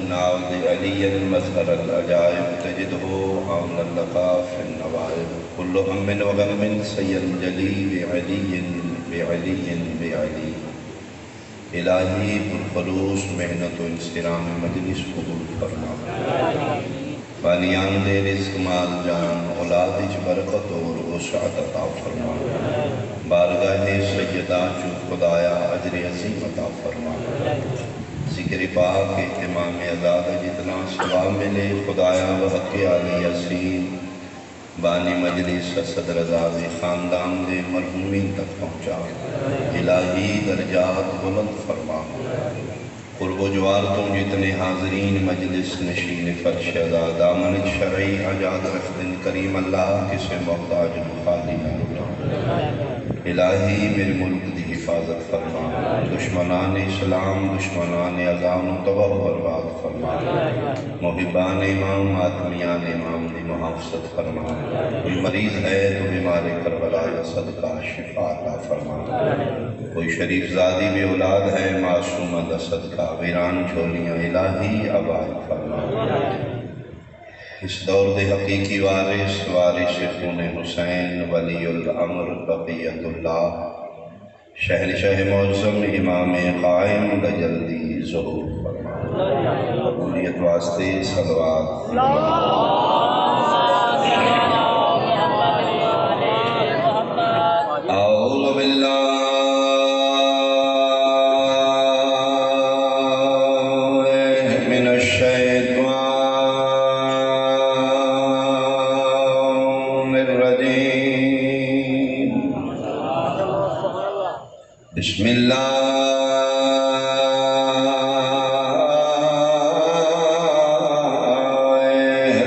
ناود علی مظہر العجائب تجدہ عون اللقا فی النوائب کل ہم وغم سید جلی بعلی بعلی بعلی الہی پرخلوص محنت و انصرام مجلس قبول فرما بانیان دے رزق مال جان اولاد اچ برکت اور وسعت عطا فرما بارگاہ سیدہ چو خدایا اجر عظیم عطا فرما ذکر پاک امام ازاد جتنا ثواب ملے خدایا بحق علی یاسین بانی مجلس صدر ازاد خاندان دے مرحومین تک پہنچا الہی درجات بلند فرما قرب و جوار تم جتنے حاضرین مجلس نشین فرش ازاد دامن شرعی عجاد رفدن کریم اللہ کسے محتاج مخالی نہ لٹا الہی میرے ملک دی حفاظت فرما دشمنان اسلام دشمنان اذان و تباہ و برباد فرما محبان امام ماتمیان امام دی محافظت فرما کوئی مریض ہے تو بیمار کربلا یا صدقہ شفا عطا فرما کوئی شریف زادی بے اولاد ہے معصومہ دا صدقہ ویران جھولیاں الہی آباد فرما اس دور دے حقیقی وارث خون حسین ولی الامر بقیت اللہ شہنشاہ معظم امام قائم دا جلدی ظہور فرما قبولیت واسطے صلوات اعوذ باللہ بسم اللہ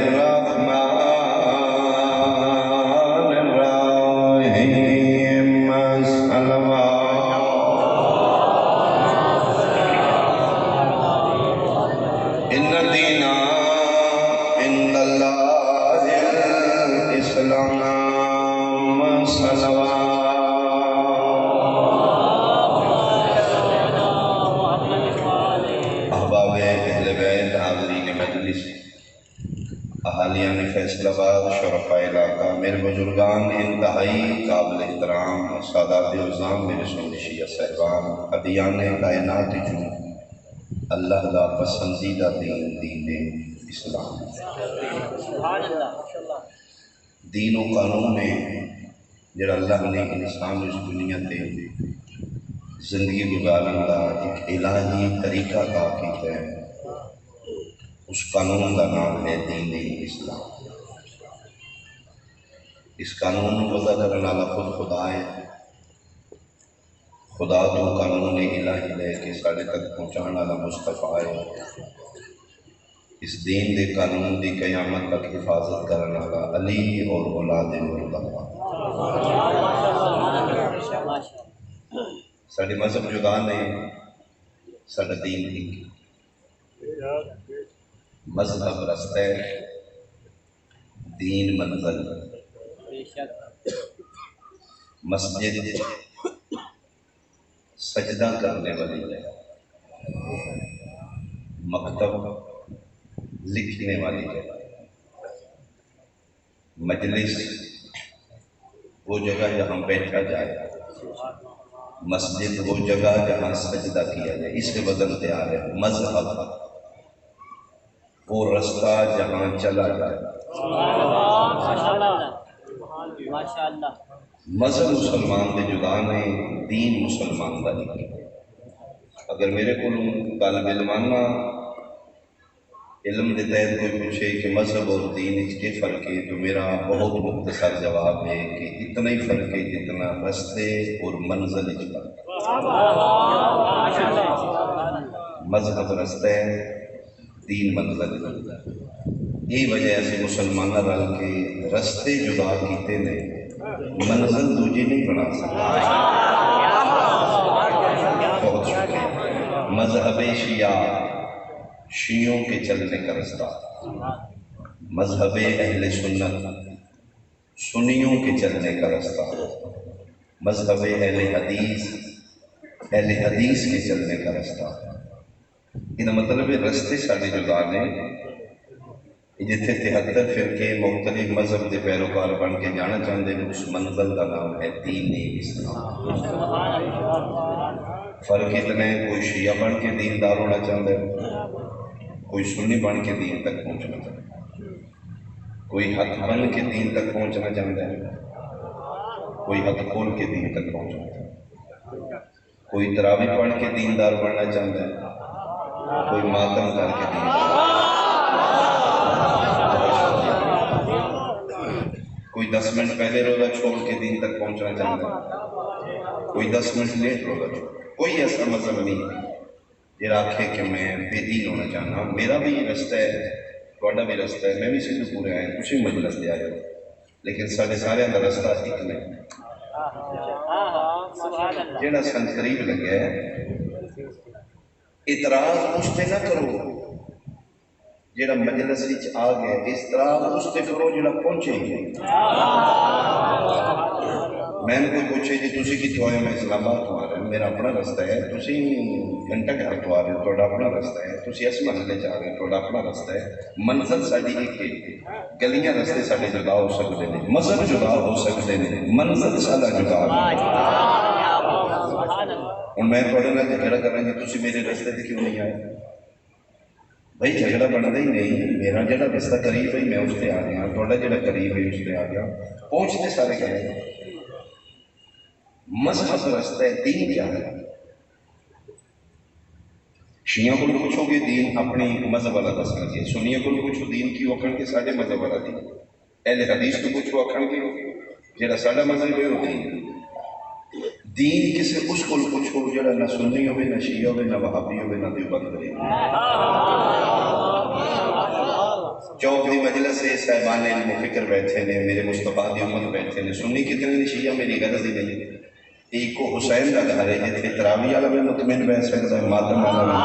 الرحمن الرحیم ان الدین عند اللہ الاسلام اہالیان فیصل آباد شرفاء علاقہ میرے بزرگان انتہائی قابل احترام سادات عظام میرے سنشیہ صاحبان ادیان کائنات جو اللہ دا پسندیدہ دین اسلام دین و قانون ہے جڑا اللہ نے انسان اس دنیا تے زندگی گزارن دا ایک الہی طریقہ عطا کیتا ہے اس قانون کا نام ہے دین اسلام اس قانون کو وضع کرنے والا خود خدا ہے خدا تو قانون الہی لے کے سارے تک پہنچانے والا مصطفیٰ ہے اس دین دے قانون دی قیامت تک حفاظت کرنے والا علی اور اولاد مرتضیٰ سارے مذہب جدا نہیں سارا دین ایک مذہب رستہ دین منزل مسجد سجدہ کرنے والی جگہ مکتب لکھنے والی جگہ مجلس وہ جگہ جہاں بیٹھا جائے مسجد وہ جگہ جہاں سجدہ کیا جائے اس کے بدل تیار ہے مذہب وہ رستہ جہاں چلا جائے مذہب مسلمان دے جدا نہیں دین مسلمان دا نہیں اگر میرے کو طالب علمانہ علم دے تحت کوئی پوچھے کہ مذہب اور دین اس کے فرق ہے تو میرا بہت مختصر جواب ہے کہ اتنا ہی فرق ہے جتنا رستے اور منزل اس فرق مذہب رستے دین منزل یہی وجہ ایسے مسلمان رل کے رستے جدا کیتے نے منزل دوجی نہیں بنا سکتا بہت شکریہ مذہب شیعہ شیعوں کے چلنے کا رستہ مذہب اہل سنت سنیوں کے چلنے کا رستہ مذہب اہل حدیث کے چلنے کا رستہ یہ مطلب ہے رستے سارے جدا نے جتنے 73 فرقے مختلف مذہب کے پیروکار بن کے جانا چاہتے ہیں، اس منزل کا نام ہے دین اسلام۔ فرق اتنا ہے، کوئی شیعہ بن کے دیندار ہونا چاہتا ہے، کوئی سنی بن کے دین تک پہنچنا چاہتا ہے، کوئی ہاتھ بن کے دین تک پہنچنا چاہتا ہے، کوئی ہاتھ کھول کے دین تک پہنچنا چاہتا ہے، کوئی تراوی پڑھ کے دیندار بننا چاہتا ہے، کوئی ماتم کر کے دیندار، کوئی 10 منٹ پہلے روزہ چھوڑ کے دین تک پہنچنا چاہتا ہے، کوئی 10 منٹ لیٹ روزہ چھوڑ۔ کوئی ایسا مذہب نہیں جڑا آکھے کہ میں بے دین ہونا چاہنا۔ میرا بھی یہ رستہ ہے، تھوڑا بھی رستہ ہے، میں بھی سدھو پورے آئے، کچھ مجلس دے آئے، لیکن سارے سارے کا رستہ ایک نہیں۔ جڑا سن قریب لگا ہے اعتراض اس پہ نہ کرو جڑا مجلس وچ آ گیا، اعتراض اس پہ کرو جڑا پہنچے گا۔ میں نے کوئی پوچھے جی تسی کتوں آئے؟ میں اسلام آباد تو آ رہا ہوں، میرا اپنا رستہ ہے، تسی گھنٹہ گھر تو آ رہے ہو، تھوڑا اپنا رستہ ہے، تسی اس محلے چ آ رہے ہو، تھوڑا اپنا رستہ ہے، منزل ساری ایک ہے، گلیاں رستے سارے جدا ہو سکتے ہیں، مذہب جدا ہو سکتے ہیں، منزل سارا جدا ہو۔ ہوں میں تھوڑے نال جھگڑا کر رہا کہ تسی میرے رستے تے کیوں نہیں آئے؟ بھائی جھگڑا بنتا ہی نہیں، میرا جڑا رستہ قریب ہے میں اس پہ آ گیا، تھوڑا جڑا قریب ہے اس پہ آ گیا، پہنچتے سارے گئے۔ مذہب رستہ ہے، دین کیا ہے؟ شیعہ کو پوچھو گے دین اپنی مذہب والا دس کر دیا، سنیہ کو پوچھو دین کی وکھن کے سارے مذہب والا دین، اہل حدیث کو پوچھو وکھن کی جڑا سارا مذہب ہے وہ دین۔ دین کسے اس کو پوچھو جڑا نہ سنی ہوئے، نہ شیعہ ہوئے، نہ وہابی ہوئے، نہ دیوبند ہوئے۔ چوک دی مجلس سے صاحبان علم و فکر بیٹھے نے، میرے مصطفیٰ دی امت بیٹھے نے، سنی کتنے نے، شیعہ میری غرض ہی نہیں۔ ایک کو حسین کا گھر ہے جتنے تراوی والا میں مطمئن بیٹھ سکتا ہے، ماتم والا میں،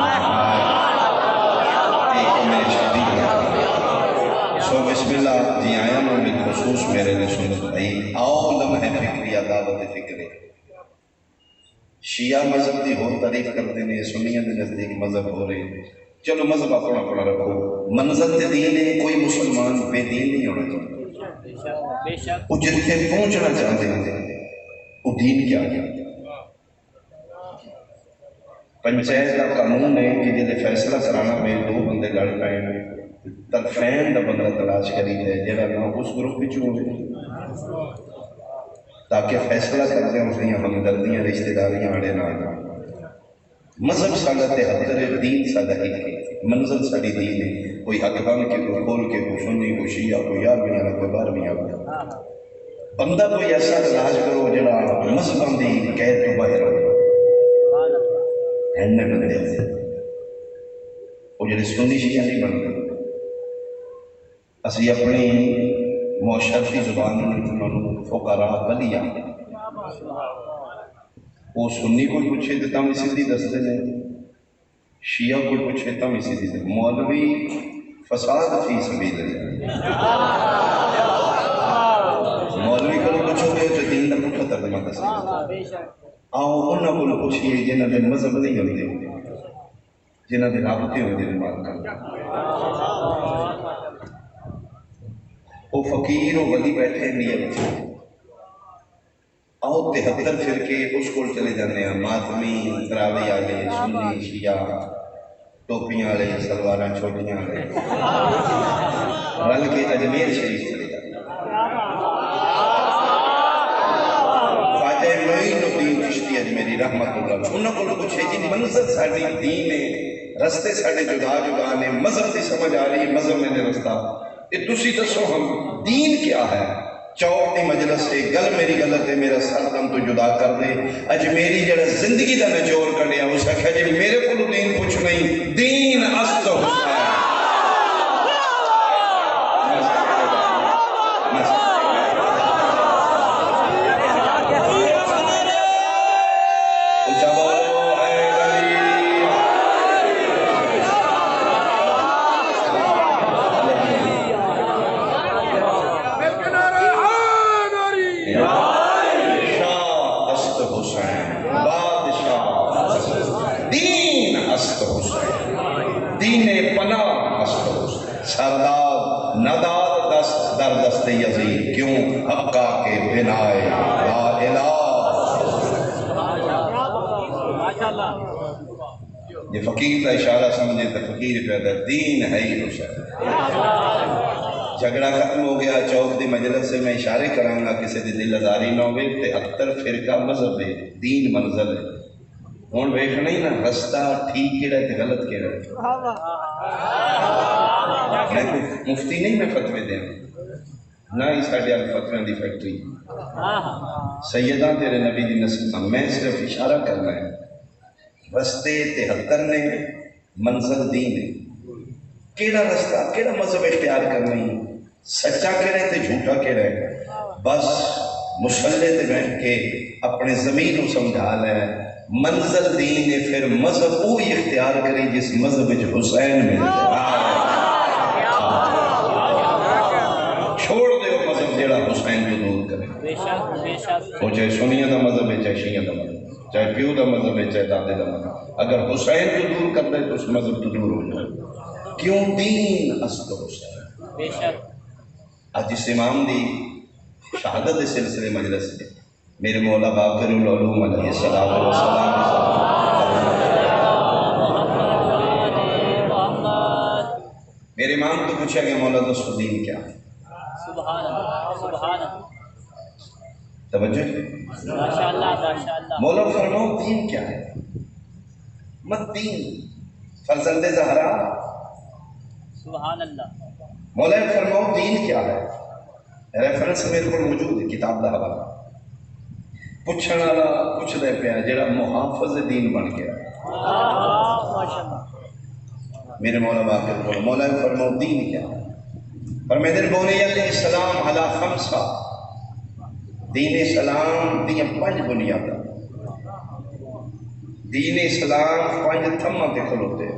ایک کو میری شادی ہے۔ سو بسم اللہ جی آیا میں بالخصوص میرے نے سنت بھائی آؤ لمحہ فکری دعوت فکرے۔ شیعہ مذہب دی ہو تعریف کرتے ہیں، سنیہ دے نزدیک مذہب ہو رہے، چلو مذہب اپنا اپنا رکھو، منزل تے دین ہے، کوئی مسلمان بے دین نہیں ہونا چاہتا، وہ جتنے پہنچنا چاہتے ہیں وہ دین کیا ہے؟ پنچایت کا قانون ہے کہ جب فیصلہ کرانا میں دو بندے لڑ پائے طرفین دا بندہ تلاش کری ہے جڑا نہ اس گروپ وچ ہوے تاکہ فیصلہ کرتے ہیں اس دیا ہمدردیاں رشتہ داریاں آڑے نہ آئیں۔ مذہب ساڈا تے حدر ہے، دین ساڈا ایک ہے، منزل ساڈی دین ہے، کوئی حق بن کے کوئی کھول کے کوئی سنی کوئی شیعہ کوئی 11ویں والا کوئی 12ویں والا۔ بندہ کوئی ایسا تلاش کرو جڑا مذہباں دی قید تو باہر ہو، ہن بندے وہ جڑے سنی شیعہ نہیں بنتے۔ اسی اپنی معاشرتی زبان فقراء بلیاں وہ سنی کوئی پوچھے تو تم سیدھی دستے ہیں، شیعہ کوئی پوچھے تم سیدھی دستے، مولوی فساد فی سبیل اللہ، مولوی کو پوچھو گے تو دین کا پٹھا ترجمہ دستے۔ آؤ انہوں کو پوچھئے جنہاں دے مذہب نہیں ہوتے، جنہاں دے رابطے ہوتے ہیں مالکان، وہ فقیر و ولی بیٹھے نیت، آؤ 73 فرقے اس کو چلے جانے ہیں، ماتمی تراوی والے سنی شیعہ ٹوپیاں والے سلواراں چھوٹیاں والے رل کے اجمیر شریف چلے جاتے ہیں۔ خواجہ معین الدین چشتی اجمیری رحمت اللہ انہوں کو پوچھے جی منزل ساڈی دین ہے، رستے ساڈے جدا جدا نے، مذہب کی سمجھ آ رہی ہے، مذہب میں نے رستہ یہ تسی دسو ہم دین کیا ہے؟ چوک دی مجلس سے گل میری غلط ہے، میرا سر تم تو جدا کر دے، اج میری جڑا زندگی دا نچوڑ کڈیا اس آکھیا جی میرے کو دین کچھ نہیں، دین است حسین۔ دین است حسین، استوس سردار نداد دست در دست یزید کیوں حقا کے بنائے لا الہ. یہ فقیر کا اشارہ سمجھے تو فقیر پیدا دین ہے ہی حسین. جھگڑا ختم ہو گیا چوک دی مجلس سے میں اشارے کراں گا کسی دی دل آزاری نہ ہوئے تے اتر فرقہ مذہب ہے دین منزل ہے. ہوں ویکھ نہیں نا رستہ ٹھیک کیڑا ہے تے غلط کیڑا ہے. میں مفتی نہیں میں فتوے دیں نہ ہی ساڈے ال فتویاں دی فیکٹری سیداں تیرے نبی دی نسل میں صرف اشارہ کرنا ہے. رستے تے ہتر نے منزل دین ہے. کیڑا رستہ کیڑا مذہب اختیار کرنا ہے سچا کیڑا ہے تے جھوٹا کیڑا ہے بس مصلے تے بیٹھ کے اپنے ضمیر کو سمجھا لے. منزل دین ہے پھر مذہب وہی اختیار کرے جس مذہب وچ حسین میں چھوڑ دے وہ مذہب جیڑا حسین کو دور کرے. وہ چاہے سنیہ دا مذہب ہے چاہے شیعہ دا مذہب ہے چاہے پیو دا مذہب ہے چاہے دادے دا مذہب. اگر حسین کو دور کرتا ہے تو اس مذہب تو دور ہو جائے. کیوں دین است حسین. آج اس امام دی شہادت دے سلسلے مجلس ہے میرے مولا باقر العلوم علیہ السلام میرے امام کو پوچھا گیا مولا دوست دین کیا ہے. توجہ مولا فرماؤ دین کیا ہے. مت دین فرزند زہرا سبحان اللہ. مولا فرماؤ دین کیا ہے. ریفرنس میرے کو موجود ہے کتاب دا حوالہ. پوچھنے والا پوچھ دے پیا جڑا محافظ دین بن گیا. میرے مولا باقر کو مولا فرماؤ دین کیا ہے. فرمائے بنی الاسلام علی خمسہ دین اسلام دیا 5 بنیاداں. دین اسلام 5 تھماں تے کھلوتے.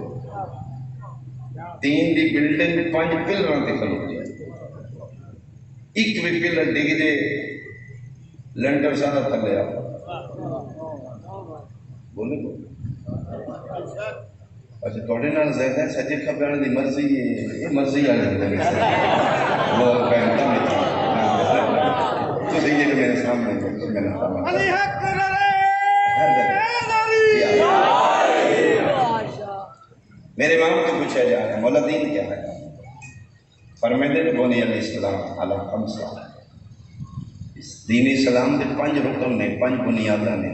دین دی بلڈنگ 5 پلراں تے کھلوتے. ایک بھی پلر ڈگ دے لنڈر سارا تھلے آ بولے اچھا تھوڑے نال زیادہ سجے کھبے والے دی مرضی ہے یہ مرضی آ جاندے نے وہ پہنتا میں تو دیکھیے کہ میرے سامنے میرا سامنے علی حق میرے امام کو پوچھا جا رہا ہے مولا دین کیا ہے. فرمائے بنی الاسلام علی خمسہ دین اسلام دے 5 رکن نے 5 بنیاداں نے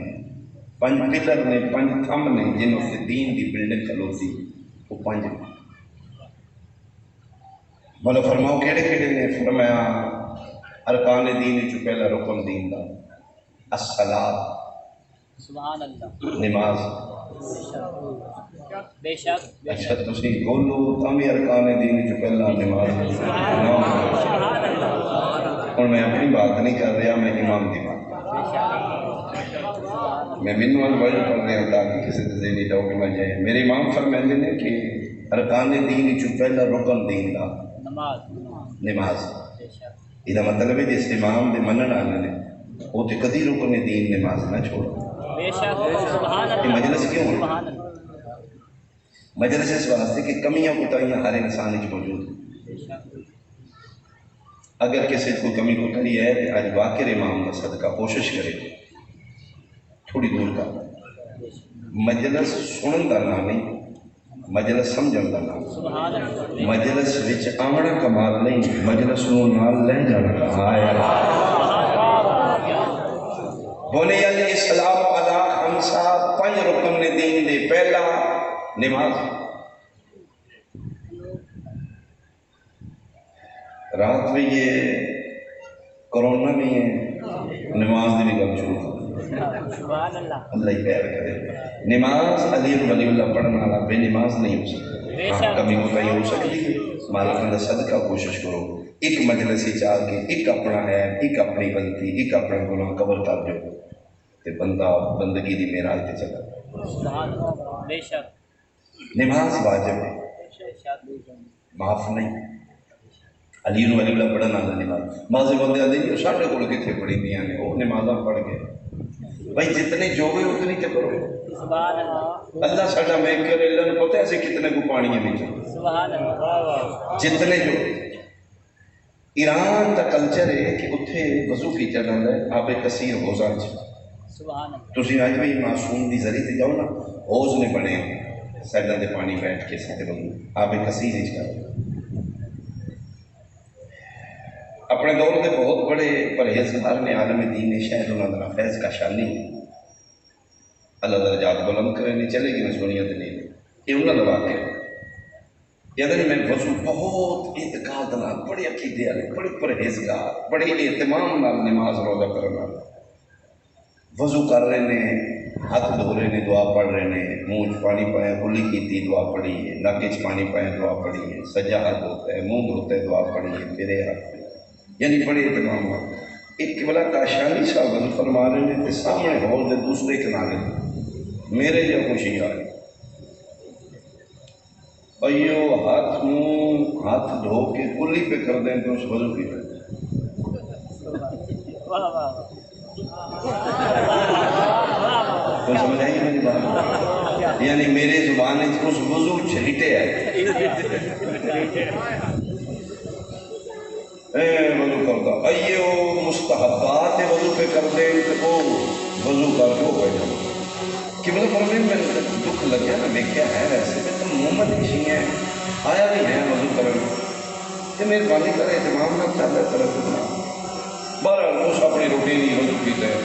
5 پلر نے 5 تھم نے جنہوں سے دین دی بلڈنگ کھلوتی وہ 5. مولا فرماؤ کیڑے کیڑے نے. فرمایا ارکان دین چ پہلا رکن دین دا الصلاۃ سبحان اللہ نماز. بے شک اچھا تسی بولو تامی ارکان دین چ پہلا نماز. اور میں اپنی بات نہیں کر رہا میں امام دی بات میں منوال ورڈ پڑھ رہا ہوں تاکہ کسی سے ذہنی ڈاؤٹ نہ جائے. میرے امام فرماتے ہیں کہ ارکان دین چ پہلا رکن دین دا نماز. یہ مطلب ہے جس امام دے منن والے نے وہ تے کدی رکن دین نماز نہ چھوڑو. یہ مجلس کیوں ہے؟ مجلس اس واسطے کہ کمیاں کوتاہیاں ہر انسان وچ موجود ہیں. اگر کسی کو کمی کوتاہی ہے تو آج باقر امام کا صدقہ کوشش کرے تھوڑی دور کا. مجلس سنن دا نام نہیں مجلس سمجھن دا نام. مجلس وچ آمنا کمال نہیں مجلس نو نال لے جانا کہا ہے. بنی الاسلام علی خمسہ 5 رکن نے دین دے. پہلا نماز. رات میں یہ کرونا میں ہے نماز دی بھی گل شروع اللہ ہی پیار کرے. نماز علی ولی اللہ پڑھنے والا بے نماز نہیں ہو سکتا. کمی کوتاہی ہو سکتی ہے مالک کا صدقہ کوشش کرو. ایک مجلس ہی چاہ کے ایک اپنا ہے ایک اپنی غلطی ایک اپنا گناہ کور کر دو تے بندہ بندگی دی معراج تے چلا. بے شک نماز واجب ہے معاف نہیں. علی نو علی اللہ پڑھنا نماز ماضی بندے آدھے ساڈے کول کتنے پڑھی دیاں نے وہ نمازاں پڑھ کے بھائی جتنے جو گئے اتنی تے کرو. سبحان اللہ اللہ ساڈا میک کرے اللہ نوں پتہ ہے اسی کتنے کو پانی ہے وچ. سبحان اللہ جتنے جو ایران کا کلچر ہے کہ اتنے وضو کیتا جاتا ہے آب کثیر حوضاں چ. سبحان اللہ تسی اج بھی معصوم دی ذریعے تے جاؤ نا حوض نے بنے سائڈاں تے پانی بیٹھ کے ساتھ وضو آب کثیر وچ کرو. اپنے دور کے بہت بڑے پرہیزگار نے عالم دین نے شاید انہوں نے فیض کا شانی اللہ درجات بلند کرے نہیں چلے گی نا سونیا تے نہیں یہ انہوں نے واقع یعنی میں وضو بہت اعتقاد نال بڑے عقیدے والے بڑے پرہیزگار بڑے اہتمام نال نماز روزہ کرنے والے وضو کر رہے نے ہاتھ دھو رہے نے دعا پڑھ رہے نے منہ چ پانی پایا کلی کیتی دعا پڑھی ہے نک چ پانی پایا دعا پڑھی ہے سجا ہاتھ دھوتا ہے منہ دھوتا ہے دعا پڑھی ہے میرے ہاتھ یعنی بڑے اہتمام ایک قبلہ کاشانی صاحب فرما رہے ہیں سامنے ہال دے دوسرے کنارے میرے جو خوشی آئی ایو ہاتھ منہ ہاتھ دھو کے کلی پہ کر دیں تو اس وضو کی واہ واہ کوئی سمجھ آئی میری بات یعنی میرے زبان اس وضو چھیٹے آئے وضو کرتا ایو مستحبات وضو پہ کر دیں تو وضو کر کے بیٹھا کہ مطلب فرمائے میں دکھ لگیا نا دیکھا ہے ویسے میں تو محمد ہی ہے آیا بھی ہے وضو کرنے کہ مہربانی کرے اہتمام نہ چاہتا ہے طرف بنا بہرحال اس اپنی روٹی نہیں وضو پیتا ہے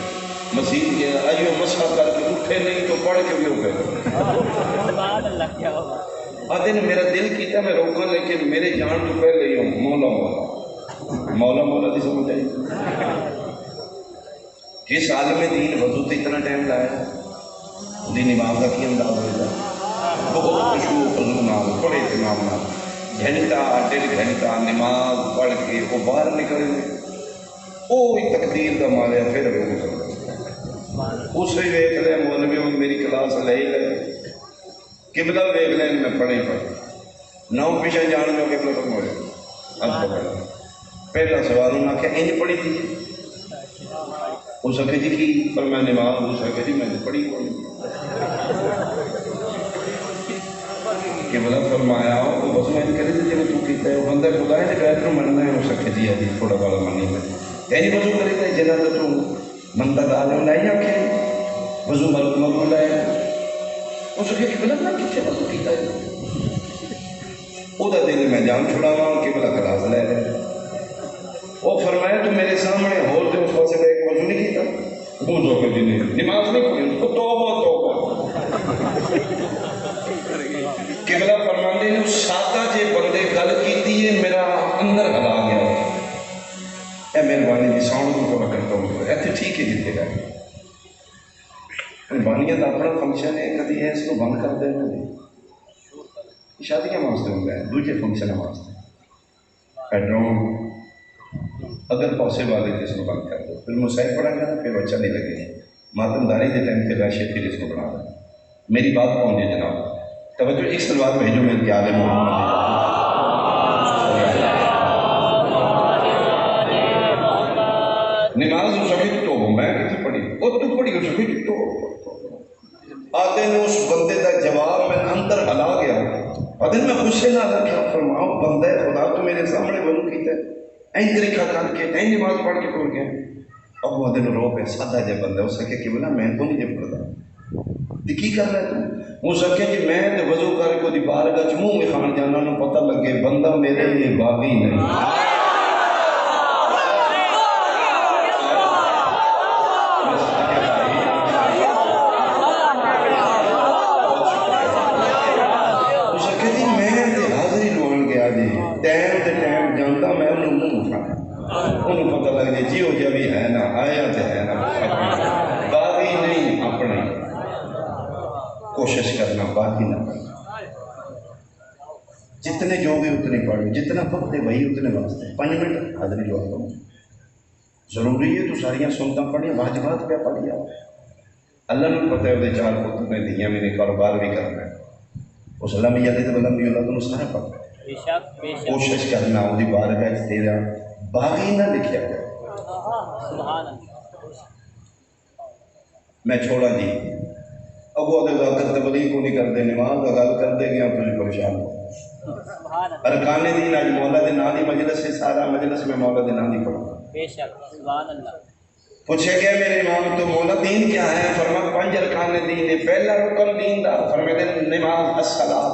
مسیح گیا ایو مسا کر کے اٹھے نہیں تو پڑھ کے بھی ہو گئے سبحان اللہ کیا ہوا آدھے نے میرا دل کیتا میں روکا لیکن میرے جان تو پہلے ہی ہوں مولا مولا مولا مولا دی سمجھ آئی جس عالم دین وضو تو اتنا ٹائم لایا دی نماز کا کی انداز ہوتا بہت خوشبو وضو نال بڑے اہتمام نال گھنٹہ ڈیڑھ گھنٹہ نماز پڑھ کے وہ باہر نکلے وہ تقدیر کا مالیا پھر وضو کرتا اسے ویک لیا مولوی میری کلاس لے ہی لے قبلہ ویک لیں میں پڑھے ہی پڑھ نو پیچھے جان میں قبلہ تک ہوئے اب پکڑا پہلا سوال انہوں نے کہا اینج پڑھی تھی ہو سکے جی کی پر میں نماز ہو سکے جی میں نے پڑھی کوئی کہ بلا فرمایا وہ بس میں کہہ رہی تھی جب تو کہتا ہے وہ بندہ خدا ہے بہت تو مننا ہے ہو سکے جی ابھی تھوڑا بڑا منی میں یعنی وضو کرے تھے جنا تو منتا دال لائی آکھے وضو مقبول ہے ہو سکے کہ بلا میں کتنے وضو کیتا ہے وہ دل میں جان چھڑاوا کہ بلا کلاس لے رہے وہ فرمایا تو میرے سامنے ہول دے اس پاسے میں ایک وضو نہیں کیتا وہ جو کہ نہیں نماز نہیں پڑھی اس کو توبہ قبلہ فرماندے نے سادہ جے بندے گل کیتی ہے میرا اندر ہلا گیا اے مہربانی دی ساؤنڈ کو تھوڑا کنٹرول کرو ایتھے ٹھیک ہے جتنے گئے مہربانیاں دا اپنا فنکشن ہے کدی ہے اس کو بند کر دیں شادیاں واسطے ہوں گے دوسرے فنکشن واسطے بیڈروم اگر پاسبل ہے اس کو بند کر دو پھر مسائل پڑھا گا نا پھر اچھا نہیں لگے گا ماتم داری کے ٹائم پہ راشے پھر اس کو بنا دیں میری بات پہنچے جناب توجہ ایک سلوات بھیجو میرے کیا ہے نماز ہو سکے تو میں کتنے پڑھی وہ تو پڑھی ہو سکے تو آتے نے اس بندے کا جواب میں اندر ہلا گیا آتے میں غصے نہ آتا کیا فرماؤ بندہ خدا تو میرے سامنے وضو کیتا ہے این طریقہ کر کے این نماز پڑھ کے ٹور گیا اب وہ دن رو پہ سادہ جب بندہ ہو سکے کہ بنا میں تو نہیں جب پڑھتا کی کر رہا ہے تو ہو سکے کہ میں تو وضو کر کے دی بارگاہ چ منہ میں کھان جانا نو پتہ لگے بندہ میرے لیے باغی نہیں پتہ لگ جائے جی ہو جا بھی ہے نا آیا تو ہے نا باغی نہیں اپنے کوشش کرنا باقی نہ کرنا جتنے جو بھی اتنے پڑھو جتنا وقت ہے وہی اتنے واسطے 5 منٹ حاضری جو کرو ضروری ہے تو ساریاں سنتا پڑھیں واجبات پہ پڑھ جاؤ اللہ نے پتہ ہے وہ 4 پتر نے دیاں میں نے کاروبار بھی کرنا ہے اس اللہ میں یادی تو بلند بھی اللہ تو سارا پڑھتا ہے کوشش کرنا وہ بارگاہ تیرا باغی نہ لکھیا گیا سبحان اللہ میں چھوڑا جی اگو دے وقت تبلیغ کو نہیں کرتے نماز کا گل کرتے گیا تھی پریشان ہو سبحان اللہ ارکان دین اج مولا دے نام دی مجلس ہے سارا مجلس میں مولا دے نام دی پڑھا بے شک سبحان اللہ پوچھے گیا میرے امام تو مولا دین کیا ہے فرما 5 ارکان دین ہے پہلا رکن دین دا فرماتے ہیں نماز الصلاۃ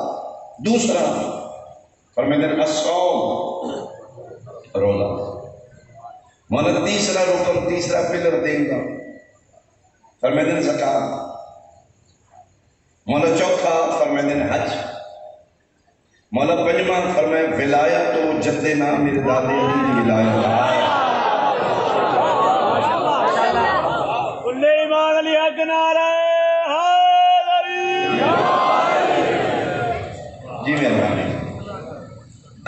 دوسرا فرماتے ہیں الصوم روزہ مولا تیسرا رکن تیسرا پلر دین دا فرماتے ہیں زکات مولا چوتھا فرماتے ہیں حج مولا پنجواں فرمائے ولایت و جد نام میرے دادے علی کی ولایت کلے ایمان علی حق نعرہ حیدری جی مہربانی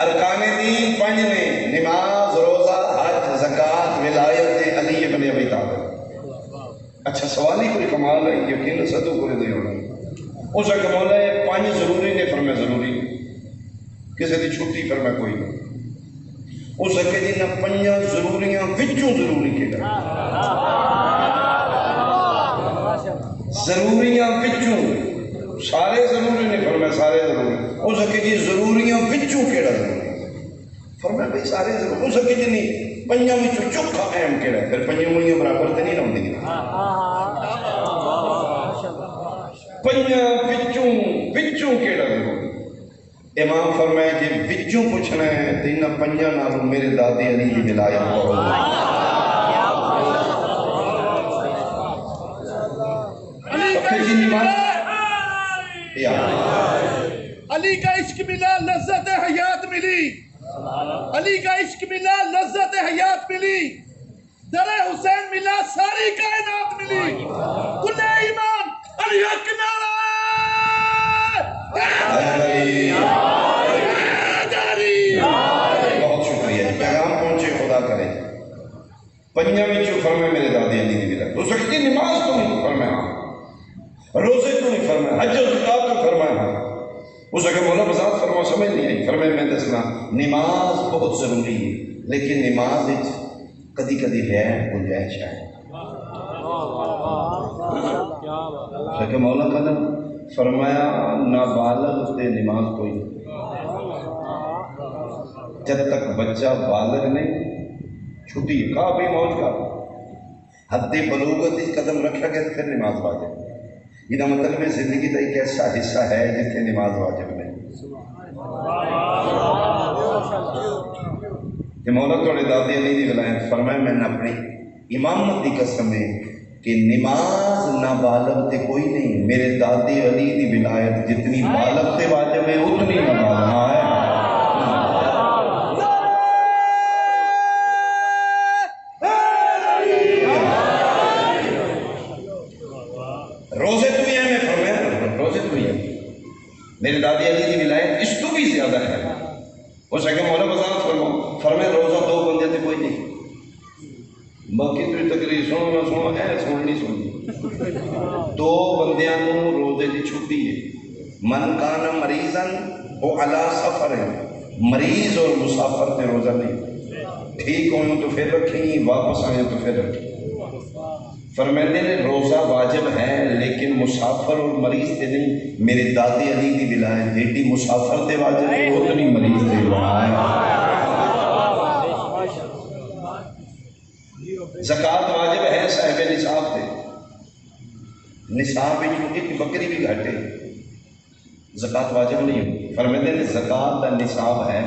ارکان دین 5 نے نماز روزہ حج زکات ولایت علی ابن ابی طالب اچھا سوال ہی کوئی کمال ہے یقین صدو کو دے ہونا اس کا مولا ہے 5 ضروری نے فرمایا ضروری کسی دی چھٹی فرمایا کوئی نہیں اس کے جی نہ 5 ضروریاں وچوں ضروری کے ضروریاں وچوں سارے ضروری نے فرمایا سارے ضروری اس کے جی ضروریاں وچوں کیڑا ضروری فرمایا بھئی سارے ضروری اس کے جی نہیں 5 وچوں چوکھا اہم کیڑا ہے پھر 5 انگلیاں برابر تے نہیں رہندی 5 وچوں کیڑا ضروری امام فرمائے جی وچوں پوچھنا ہے تو انہاں 5 نالوں میرے دادے علی کی ولایت کرو علی کا عشق ملا لذت حیات ملی علی کا عشق ملا لذت حیات ملی در حسین ملا ساری کائنات ملی کل ایمان علی حق نعرہ بہت شکریہ پیغام پہنچے خدا کرے 5 وچوں فرمائے میرے دادے علی کی ولایت ہو سکتی نماز تو نہیں فرمایا ہاں روزے تو نہیں فرمایا حج و زکات تو فرمایا ہاں اس کے مولا بذات فرما سمجھ نہیں آئی فرمائے میں دسنا نماز بہت ضروری ہے لیکن نماز کدی کدی غیر گنجائش ہے کہ مولا کا فرمایا نابالغ تے نماز کوئی جب تک بچہ بالغ نہیں چھٹی کہا بھی موج کا حد بلوغت اس قدم رکھا گیا پھر نماز واجب یہ مطلب ہے زندگی کا ایک ایسا حصہ ہے جتنے نماز واجب نہیں کہ مولا توڑے دادی علی دی ولایت فرمائے میں نے اپنی امامت کی قسم ہے کہ نماز نابالغ تے کوئی نہیں میرے دادی علی دی ولایت جتنی بالغ تے واجب ہے اتنی نابالغ ہے روزے تو بھی ہیں میں فرمایا روزے تو بھی ہیں میرے دادی علی کی ولایت اس تو بھی زیادہ ہے وہ سکے مولا بزان فرمایا روزہ 2 بندے تے کوئی نہیں باقی تو تقریر سنو نہ سنو ہے سن نہیں سنی 2 بندیاں نوں روزے دی چھٹی ہے من کان مریضاً وہ علی سفر ہے مریض اور مسافر تے روزہ نہیں ٹھیک ہوئیں تو پھر رکھیں واپس آئیں تو پھر رکھیں فرماتے ہیں روزہ واجب ہے لیکن مسافر اور مریض تے نہیں میرے دادی علی دی ولایت جیٹی مسافر تے واجب ہے اتنی مریض تے واجب زکات واجب ہے صاحب نصاب تے نصاب ایک بکری بھی گھٹے زکات واجب نہیں فرماتے ہیں زکات دا نصاب ہے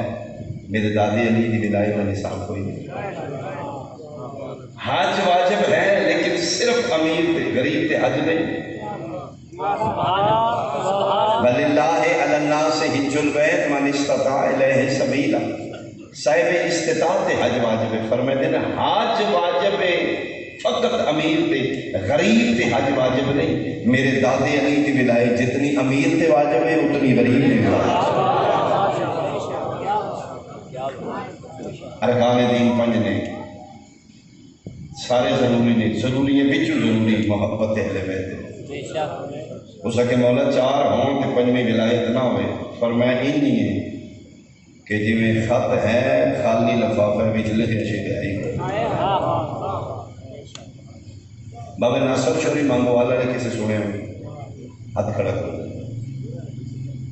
میرے دادی علی دی ولایت دا نصاب کوئی نہیں حج واجب ہے لیکن صرف امیر تے غریب تے حج نہیں وَلِلَّهِ عَلَى النَّاسِ حِجُّ الْبَيْتِ مَنِ اسْتَطَاعَ إِلَيْهِ سَبِيلًا صاحب استطاعت حج واجب ہے فرماتے ہیں حج واجب ہے فقط امیر تے غریب تے حج واجب نہیں میرے دادے علی دی ولایت جتنی امیر تے واجب ہے اتنی غریب تے واجب ارکان دین 5 نے سارے ضروری نہیں ضروری ہے بچو ضروری محبت اہل بیت اس کے مولا 4 ہوں تے 5ویں ولایت نہ ہوئے فرمایا ہی نہیں ہے کہ جی میں خط ہے خالی لفافہ وچ لکھے شے آئی بابا ناصر شوری مانگو والا نے کسے سنے ہوں ہاتھ کھڑا کرو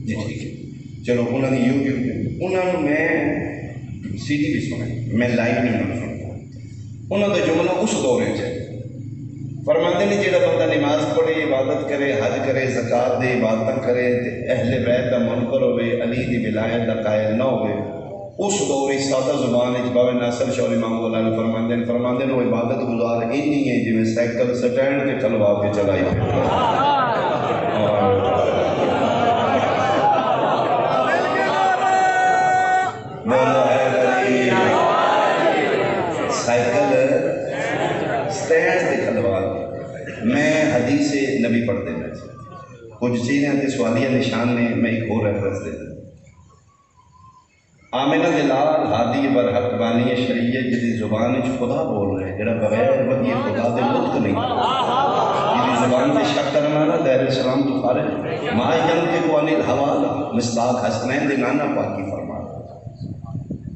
جی ٹھیک ہے چلو انہوں نے یوٹیوب پہ انہوں نے میں سی ڈی بھی سنے میں لائیو نہیں سنتا انہوں نے جملہ اس دورے سے فرماتے نے جیڑا بندہ نماز پڑھے عبادت کرے حج کرے زکات دے عبادت کرے اہل بیت دا منکر ہوئے علی دی ولایت دا قائل نہ ہوئے اس دور سادہ زبان بابا ناصر شاہ امام اللہ نے فرماندے نے وہ عبادت گزار ہی نہیں ہے جی میں سائیکل سٹینڈ کے کلوا کے چلائی سائیکل سٹینڈ کے کلوا میں حدیث نبی پڑھ دینا کچھ چیزیں تے سوالیہ نشان نے میں ایک اور ریفرنس دیتا آمینہ دلال ہادی برحق بانی شریعت جدی زبان خدا بول رہے ہیں جڑا بغیر وحی خدا دے لطق نہیں جدی زبان سے شک کرنا دیر اسلام تو خارج ما ینطق عن الہوی مصداق حسنین دے نانا پاکی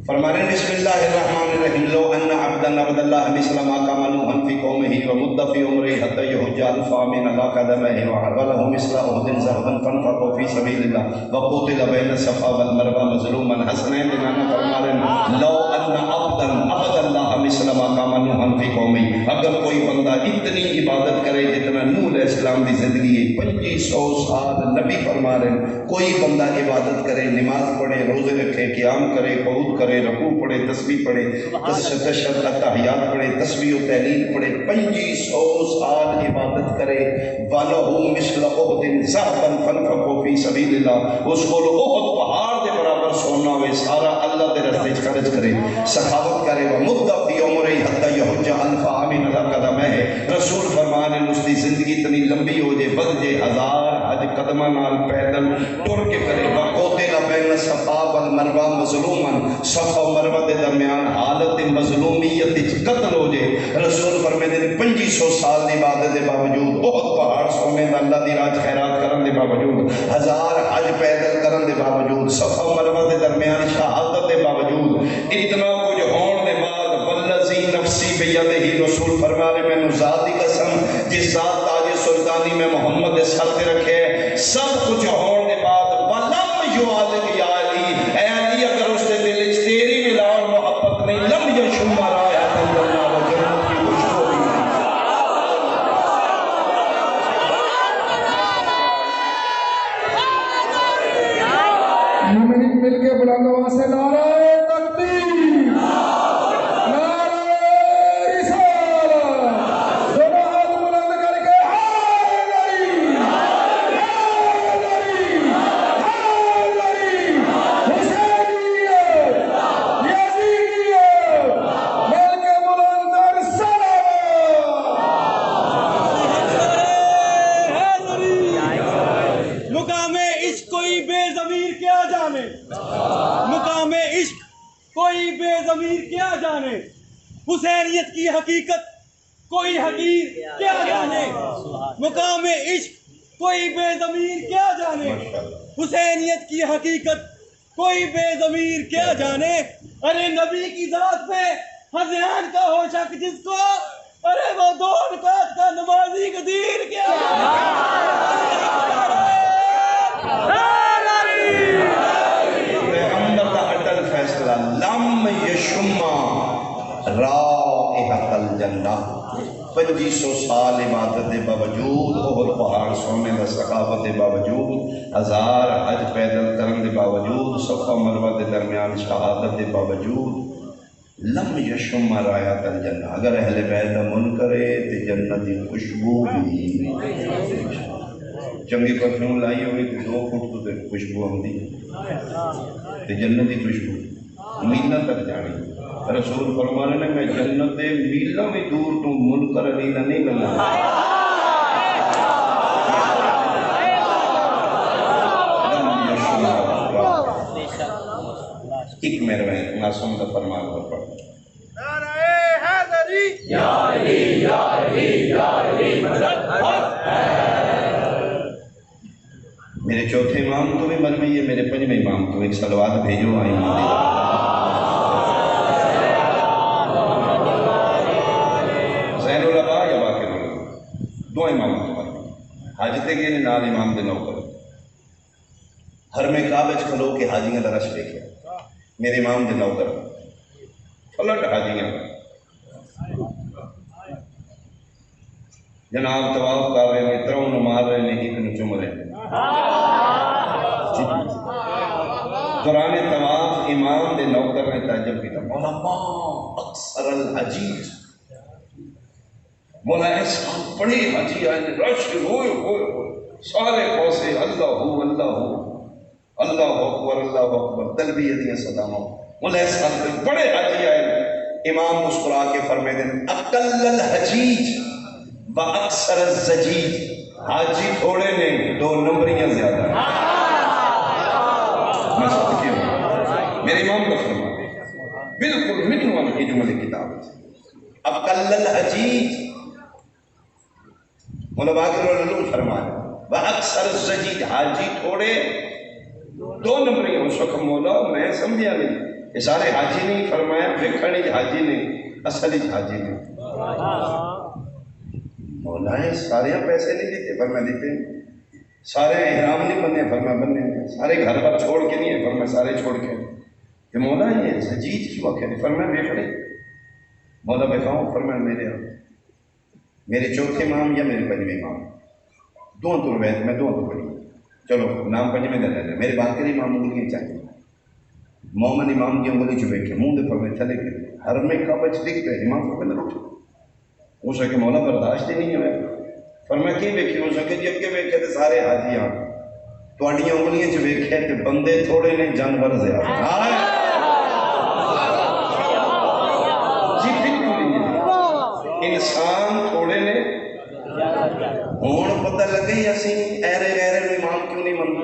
فرمانے بسم اللہ الرحمن الرحیم لو ان عبد اللہ مثل ما قام نوحا فی قومه ومد فی عمره حتى يحج الف عام على قدمه وحرله مثل احد ذهبا فانفقوا في سبيل الله وقتل بين الصفا والمروه مظلوما حسنین دنانا فرمانے لو ان عبد اللہ مثل ما قام نوحا فی قومه اگر کوئی بندہ اتنی عبادت کرے جتنا نوح علیہ السلام دی زندگی 2500 سال نبی فرما رہے کوئی بندہ عبادت کرے نماز پڑھے روزے رکھے قیام کرے قعود کرے رکوع پڑھے تسبیح پڑھے تشہد تحیات پڑھے تسبیح و تحلیل پڑھے 2500 سال عبادت کرے وَلَهُ مِثْلَ أُحُدٍ ذَهَبًا فَانْفَقُوا فِي سَبِيلِ اللَّهِ اس کو احد پہاڑ دے برابر سونا ہوئے سارا اللہ دے راستے خرچ کرے سخاوت کرے وَمُدَّ فِي عُمْرِهِ حَتَّى يَحُجَّ أَلْفَ عَامٍ عَلَى قَدَمَيْهِ رسول فرمانے اس دی زندگی اتنی لمبی ہو جائے بد جائے 1000 حج قدمہ نال پیدل ٹر کے کرے وَقُتِلَ بَيْنَ الصَّفَا وَالْمَرْوَةِ مَظْلُومًا صفا و مروہ کے درمیان حالت مظلومیت قتل ہو جائے رسول فرماتے ہیں 2500 سال دی عبادت دے باوجود بہت پہاڑ سونے دا اللہ دی راج خیرات کرن دے باوجود 1000 حج پیدل کرن دے باوجود صفا و مروہ کے درمیان شہادت دے باوجود اتنا کچھ ہون دے بعد والذی نفسی بیدہ رسول فرما رہے میں ذات دی قسم جس ذات تاج سلطانی میں محمد سر تے رکھے سب کچھ ہون دے بعد ولم یعلم یا علی اے علی اگر اس دے دل وچ تیری ملا اور محبت نہیں لم یشم رائحۃ الجنہ و جنت کی خوشبو بھی مومنین مل کے بلند آواز سے نعرہ تکبیر نعرہ رسالت دونوں ہاتھ بلند کر کے حیدری حیدری حیدری حسینیت یزیدیت مل کے بلند کر سلام مقام عشق کوئی بے ضمیر کیا جانے مقام عشق کوئی بے ضمیر کیا جانے حسینیت کی حقیقت کوئی حقیر کیا جانے مقام عشق کوئی بے ضمیر کیا جانے حسینیت کی حقیقت کوئی بے ضمیر کیا جانے ارے نبی کی ذات پہ ہذیان کا ہو شک جس کو ارے وہ 2 رکعت کا نمازی قدیر کیا پیغمبر دا اٹل فیصلہ لم یشم رائحۃ الجنہ 2500 سال عبادت دے باوجود احد پہاڑ سونے دا ثقافت دے باوجود 1000 حج پیدل کرن دے باوجود صفا مروہ دے درمیان شہادت دے باوجود لم یشم رائحۃ الجنہ اگر اہل بیت دا من کرے تے جنت دی خوشبو بھی چنگی پرفیوم لائی ہوئی تو 2 فٹ تو خوشبو ہوندی تے جنت دی خوشبو میلہ تک جانی رسول فرما رہے ہیں میں جنت دے میلہ میں دور تو منکر علی نہ نہیں ملنا ایک میرے میں معصوم کا فرمان پر پڑھ نعرہ حیدری یا علی یا علی یا علی مدد حق میرے چوتھے امام تو بھی مروی ہے میرے 5ویں امام تو ایک صلوات بھیجو آئی زین العبا یا باقر العبا تے گئے نال امام دے نوکر ہر میں کعبے چ کھلو کے حاجیاں دا رش ویکھیا میرے امام دے نوکر فلٹ حاجیاں جناب طواف کر رہے ہیں ترون مار رہے ہیں ایک نو چوم رہے ہیں دوران طواف امام دے نوکر نے تعجب کیا مولا ما اکثر الحجیج مولا ایسا بڑے حاجی آئے رش ہوئے سارے پوسے اللہ ہو اللہ اکبر تلبیہ دیا صداموں مولا ایسا بڑے حاجی آئے امام مسکرا کے فرمائے دیں اقل الحجیج و اکثر الزجیج حاجی تھوڑے نے 2 نمبریاں زیادہ میں صدقے ہوں میرے امام کا فرماتے بالکل منوان کی جملے کتاب ہے اقل الحجیج مولا باقر علوم فرمایا و اکثر الزجیج حاجی تھوڑے 2 نمبریاں اس وقت مولا میں سمجھیا نہیں یہ سارے حاجی نہیں فرمایا ویکھنے حاجی نہیں اصلی حاجی نہیں مولا ہے سارے پیسے نہیں دیتے فرما دیتے سارے احرام نہیں بننے فرما بننے سارے گھر پر چھوڑ کے نہیں ہے فرما سارے چھوڑ کے کہ مولا یہ سجید کی واقعہ نہیں فرما ویکھنے مولا بکھاؤں فرما میرے چوتھے امام یا میرے 5ویں امام 2 تو روایت میں 2 تو پڑھی چلو نام 5ویں دے لے میرے باقی امام انگلیاں چاہیے مومن امام کی انگلی چ بیٹھے منہ دے فرمے چلے گئے ہر میں کعبہ چ دکھ پہ امام فرمے نہ اٹھے ہو سکے مولا برداشت ہی نہیں ہوئے فرمایا کی ویکھی ہو سکے جی اگے ویکھے تے سارے حاجی آ تواڈیاں انگلیاں چ ویکھے تے بندے تھوڑے نے جانور زیادہ جی بالکل انسان تھوڑے نے ہوں پتہ لگے اسی ایرے غیرے امام کیوں نہیں منتے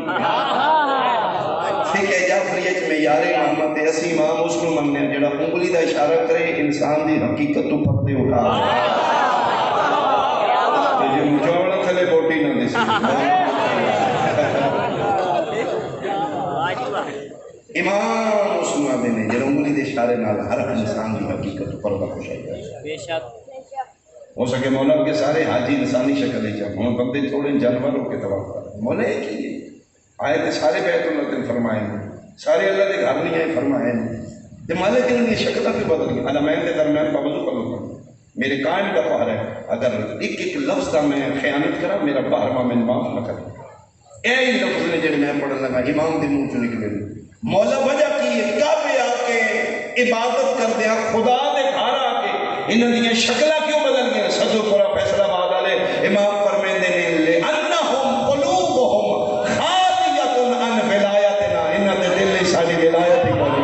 ٹھیک ہے جعفریہ چ معیار محمد تے اسی امام اس کو مننے جڑا انگلی دا اشارہ کرے انسان دی حقیقت تو پردے اٹھا تے جے مچوڑ تھلے بوٹی نہ دسی امام اس کو مننے جڑا انگلی دے اشارے نال ہر انسان دی حقیقت تو پردہ کشائی ہے بے شک ہو سکے مولا کے سارے حاجی انسانی شکل ہے جب ہم بندے تھوڑے جانور ہو کے طواف کر مولا ایک ہی ہے آئے تے سارے بیت اللہ نے فرمائے سارے اللہ دے گھر نہیں آئے فرمائے تے مالک نے شکلیں بھی بدل گئی علمین کے درمیان کا وضو کرو میرے قائم کا پہر ہے اگر ایک ایک لفظ کا میں خیانت کرا میرا باہر میں معاف نہ کرے اے لفظ نے جڑے میں پڑھن لگا امام دے منہ چوں نکلے مولا وجہ کی ہے کعبے آ کے عبادت کر دیا خدا دے گھر آ کے انہاں دی شکلاں کیوں بدل گئی سجو پورا فیصلہ آباد والے امام فرمیندے نے لے انہم قلوبہم خالیۃ عن ولایتنا انہاں دے دل نے ساری ولایت ہی کوئی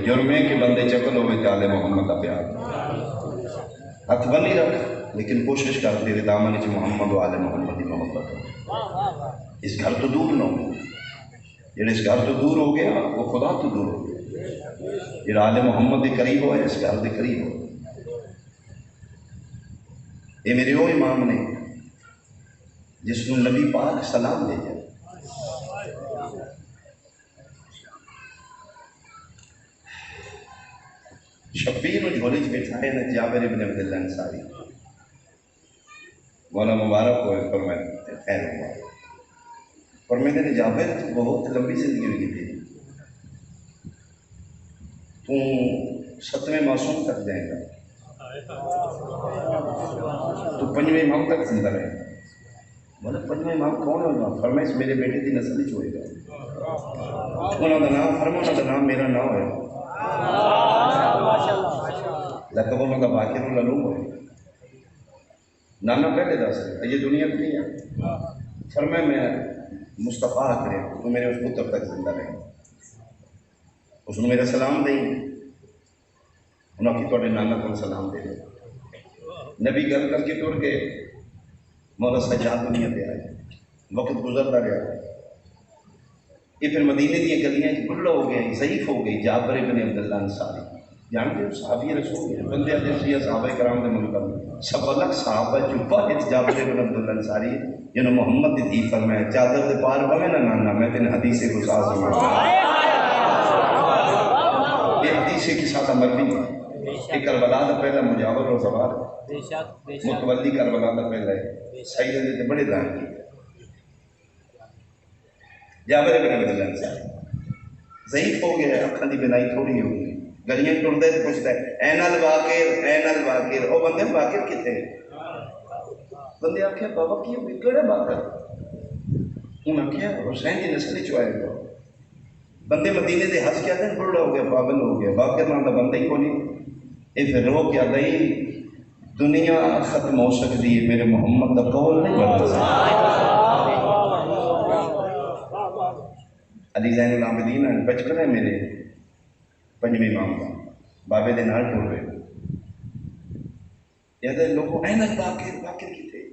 جرم ہے کہ بندے چکل ہوئے آل محمد کا پیار ہاتھ بنی رکھ لیکن کوشش کر تیرے دامن چ محمد و آل محمد کی محبت اس گھر تو دور نہ ہو جڑے اس گھر تو دور ہو گیا وہ خدا تو دور ہو گیا جڑا آل محمد کے قریب ہو اس گھر کے قریب ہو یہ میرے وہ امام نے جس کو نبی پاک سلام دے جائے شبیر جھولے چ بٹھائے نہ جابر ابن عبداللہ انصاری مولا مبارک ہوئے فرمائے خیر ہوا فرمائے نے جابر بہت لمبی زندگی ہوئی تھی تو 7ویں معصوم تک جائے گا تو 5ویں امام تک زندہ رہے گا بولا 5ویں امام کون ہوگا فرمائے میرے بیٹے کی نسل ہی چھوڑے گا انہوں کا نام فرمایا کا نام میرا نام ہے لقب انہوں کا باقر العلوم ہے نانا پہلے دس ہے یہ دنیا کی نہیں ہے فرمائے میں مصطفیٰ کرے تو میرے اس پتر تک زندہ رہے اس نے میرا سلام دیں انہوں کی توڑے نانا کو سلام دے نبی گل کر کے ٹوڑ کے مولا سجاد دنیا پہ آئے وقت گزرتا گیا یہ پھر مدینے دیا گلیاں بڑھڑا ہو گیا ضعیف ہو گئی جابر ابن عبداللہ انصاری جانتے ہو صحابی رسول ہیں بندے جیسے صحابہ کرام دے ملک میں سب الگ صحابہ جو واحد جابر ابن عبداللہ انصاری جنہوں محمد دی دھی فرمائے چادر دے پار بھوے نا نانا میں تین حدیث کو ساز سمجھا یہ حدیث کی ساتھ مربی کہ کربلا دا پہلا مجاور و زوار متولی کربلا دا پہلا ہے سیدہ دے بڑے دان کی جابر بن عبداللہ سے ضعیف ہو گیا اکھاں دی بنائی تھوڑی ہو گئی گلیاں ٹردا ہے پوچھتا ہے این الواقر او بندے واقر کتے بندے آکھیا بابا کی ہوئی کیڑا واقر انہوں نے کہا حسین دی نسل چ آئے گا بندے مدینے دے ہنس کے آتے ہیں بڑا ہو گیا پابند ہو گیا واقر نام دا بندہ ہی کو نہیں اے پھر رو کیا گئی دنیا ختم ہو سکتی ہے میرے محمد دا قول نہیں بدل سکتا علی زین العابدین بچپن ہے میرے پنجویں امام کا بابے دے نال ٹر رہے یاد ہے لوگوں این واقر کی تھے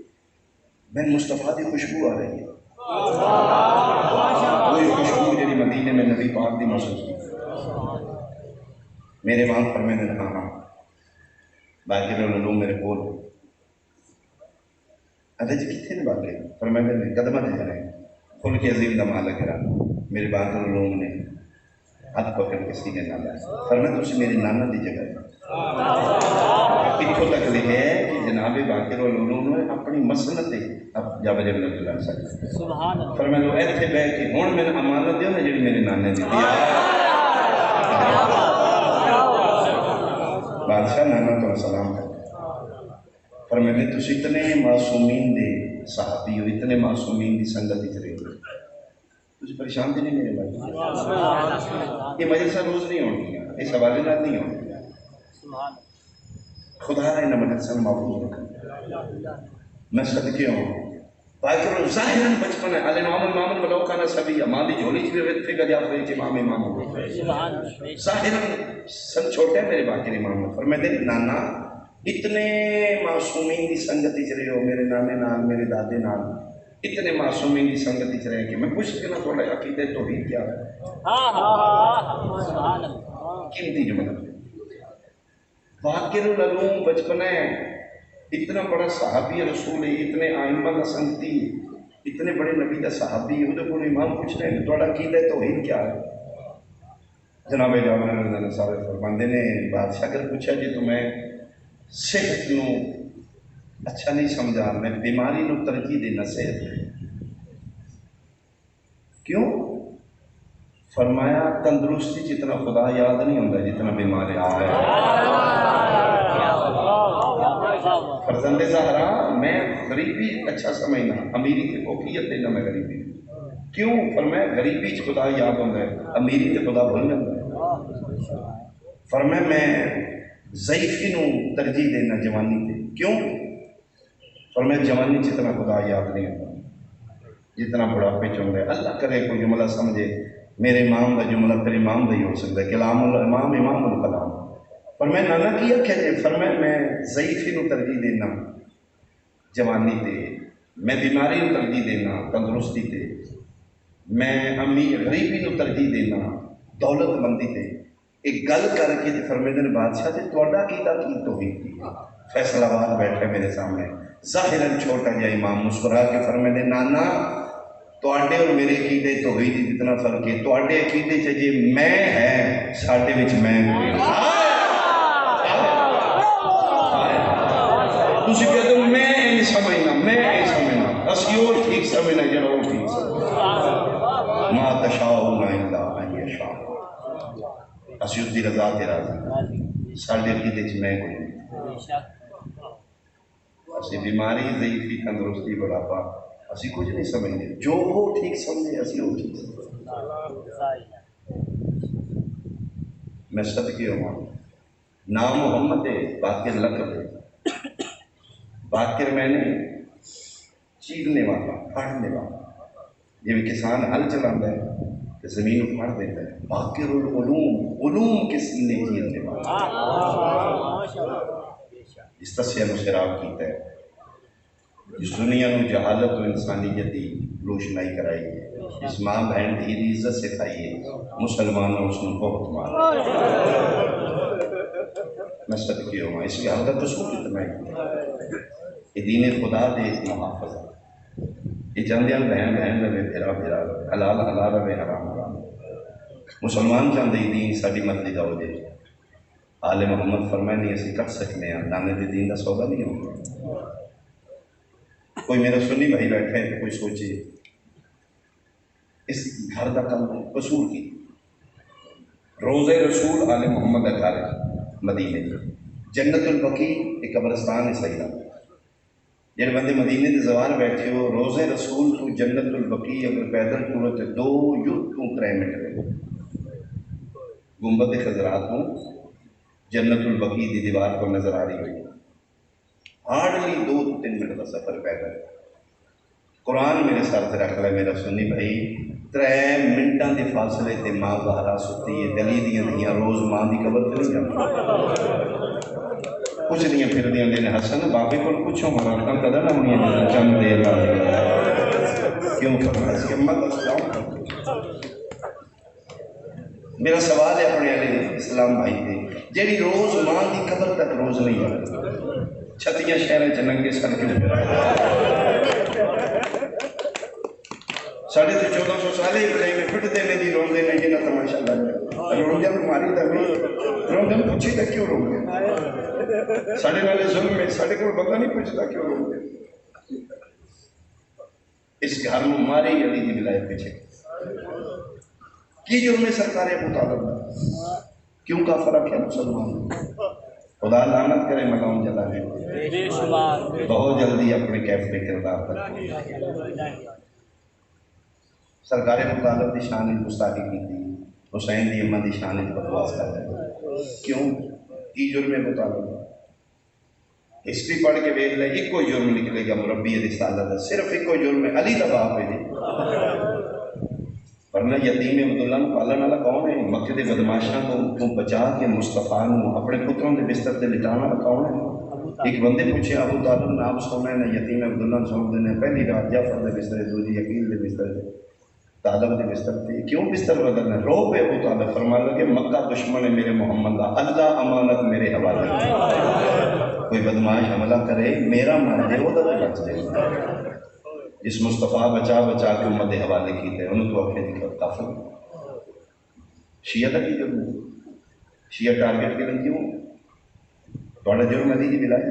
بن مصطفیٰ دی خوشبو آ رہی ہے وہی خوشبو جڑی مدینے میں نبی پاک دی محسوس کی میرے امام فرمائے نے کہا باقر العلوم میرے کول ادھے جی کتنے نے باقر فرمائے نے قدمہ دے جانے خلق عظیم دا مالک ہے میرے باقر العلوم نے ہاتھ پکڑ کے سینے نالا فرمائے تو اسی میری نانا دی جگہ اتھو تک لکھے ہے کہ جناب باقر العلوم نے اپنی مسنت اب جابر بن عبداللہ سکتا فرمائے تو ایتھے بے کہ ہون میں امانت دیو نا جڑی میرے نانے دی بادشاہ نانا تو سلام کرتا فرمائے تو اتنے معصومین دے صحابی ہو اتنے معصومین دی سنگت ہی چلے ہوئے تجھے پریشان بھی نہیں میرے بھائی یہ مجلسہ روز نہیں ہونی ہے اس حوالے نہ نہیں ہونی ہے خدا ہے نہ مجلسہ محفوظ رکھا میں صدقے ہوں باقر ظاہراً بچپن ہے علی نعام المامن ملوکانہ سبی مالی جھولی چوئے ہوئے تھے گا جاپ رہے تھے امام ہوئے ظاہراً سب چھوٹے میرے باقر امام نے فرمائے دے نانا اتنے معصومین کی سنگتی چلے ہو میرے نانے نال میرے دادے نال اتنے معصومین کی سنگتی چلے کہ میں پوچھ سکنا تھوڑا عقیدہ توحید کیا ہے قیمتی جملہ باقر العلوم بچپن ہے اتنا بڑا صحابی رسول ہے اتنے آئمہ دا سنگتی اتنے بڑے نبی دا صحابی ہے ادھے کو امام پوچھ رہے ہیں تھوڑا عقیدہ توحید کیا ہے جناب جابر بن عبداللہ صاحب فرماندے نے بادشاہ اگر پوچھا جی تمہیں صحت نو اچھا نہیں سمجھا میں بیماری نو ترجیح دینا صحت کیوں فرمایا تندرستی جتنا خدا یاد نہیں ہوتا جتنا بیماری آ فرزند زہرا میں غریبی اچھا سمجھنا امیری کی فوقیت دینا میں غریبی کیوں فرمایا غریبی چ خدا یاد ہوتا ہے امیری تے خدا بھول جاتا ہے فرمایا میں ضعیفی نو ترجیح دینا جوانی تے کیوں فرمایا جوانی جتنا خدا یاد نہیں ہوتا جتنا بڑھاپے چاہتا ہے اللہ کرے کوئی جملہ سمجھے میرے امام دا جملہ پھر امام دا ہی ہو سکتا ہے کلام الامام امام الکلام فرمایا نانا کیا کہتے فرمایا میں ضعیفی نو ترجیح دینا جوانی تے میں بیماری نو ترجیح دینا تندرستی تے میں غریبی نو ترجیح دینا دولت مندی تے ایک گل کر کے فرمائے نے بادشاہ تے توڑا کیتا کی توحید کی فیصل آباد بیٹھے میرے سامنے ظاہراً چھوٹا جا امام مسکرا کے فرمائے نے نانا توڑے اور میرے عقیدے توحید جتنا فرق ہے توڑے عقیدے چاہیے میں ہے ساڈے وچ میں تسی کہتے ہو میں نہیں سمجھنا اسی اور ٹھیک سمجھنا جڑا وہ ٹھیک سمجھنا ما تشاؤون الا ان یشاء اسی اس دی رضا تے راضی ساڈے عقیدے چ میں کوئی اسی بیماری ضعیفی تندرستی بڑھاپا اسی کچھ نہیں سمجھتے جو وہ ٹھیک سمجھے اسی وہ ٹھیک سمجھے میں صدقے ہوں نام محمد ہے باقر لقب ہے باقر میں نے چیرنے والا پھاڑنے والا یہ کسان ہل چلاتا ہے تو زمین پھاڑ دیتا ہے باقر العلوم علوم کے سینے چیرنے والا اس تصویر میں شراب کیتا ہے اس دنیا میں جہالت و انسانیت کی روشنائی کرائی ہے اس ماں بہن کی عزت سکھائی ہے مسلمانوں اس نے بہت مارا میں صدقے ہوں اس کی حالت تو سو کتنا ہے یہ دین خدا دے محافظ یہ چاہتے ہیں بہن بہن رہے پھرا پھرا حلال حلال رہے حرام حرام مسلمان چاہتے ہیں دین ساری مرضی کا ہو جائے آل محمد فرمائے نہیں اسی کر سکتے ہیں نانے دے دین کا سودا نہیں ہوگا کوئی میرا سنی بھائی بیٹھے ہے کوئی سوچے اس گھر کا کم قصور کی روزہ رسول آل محمد کا گھر مدینے جنت البقیع ایک قبرستان ہے سیدہ جن بندے مدینے کے زبان بیٹھے ہو روزہ رسول تو جنت البقیع اگر پیدل پورا تو 2 یوت تو 3 منٹ رہے گنبد خضرات ہوں جنت البقیع دی دیوار کو نظر آ رہی ہوئی ہارڈلی 2-3 منٹ کا سفر پیدل قرآن میرے ساتھ رکھ لے میرا سنی بھائی 3 منٹاں دے فاصلے تے ماں زہرا ستی ہے گلی دیاں نہیں روز ماں دی قبر تے نہیں جاتی کچھ دیاں پھر دیاں دے حسن بابے کو پوچھو مراتاں قدر نہ ہونی ہے چند دے اللہ کیوں فرمایا سی امت اسلام میرا سوال ہے اپنے علیہ اسلام بھائی تے جیڑی روز ماں دی قبر تک روز نہیں جاتی چھتیاں شہریں چ ننگے سر کیوں ساڑھے تو 1400 سالے ابراہیم میں پھٹ دینے دی رون دینے جنہ تماشا لگا رون جب ماری دا بھی رون جب پوچھی دا کیوں رون دے ساڑھے نالے ظلم میں ساڑھے کو بندہ نہیں پوچھتا کیوں رون دے اس گھر میں ماری علی دی ولایت پیچھے کی جرم سرکار ابو طالب کیوں کافر رکھے مسلمان خدا لعنت کرے مقام جلانے بہت جلدی اپنے کیف پہ کردار پر سرکار ابو طالب دی شان گستاخی کی تھی حسین دی اماں دی شان بکواس کر رہے کیوں کی جرم ابو طالب ہسٹری پڑھ کے دیکھ لے ایک کوئی جرم نکلے گا مربی رسالت صرف ایک کوئی جرم علی دا باپ ہے ورنہ یتیم عبداللہ کو پالن والا کون ہے مکے دے بدماشاں کو بچا کے مصطفیٰ کو اپنے پتروں دے بستر تے لٹانا والا کون ہے ایک بندے پوچھے ابو طالب نام سونا ہے یتیم عبداللہ سن دینے پہلی رات جعفر دے بستر دوسری عقیل دے بستر طالب دے بستر تے کیوں بستر بدلنا رو پہ ابو طالب فرما لگے مکہ دشمن ہے میرے محمد دا اللہ امانت میرے حوالے کوئی بدماش حملہ کرے میرا مر جائے وہ تو بچ جائے جس مصطفیٰ بچا بچا کے امت حوالے کیتے ہیں انہوں تو اپنے دکھا کافر شیعہ تک ہی جرم شیعہ ٹارگٹ کے لئے کیوں توڑا جرم علی کی ولایت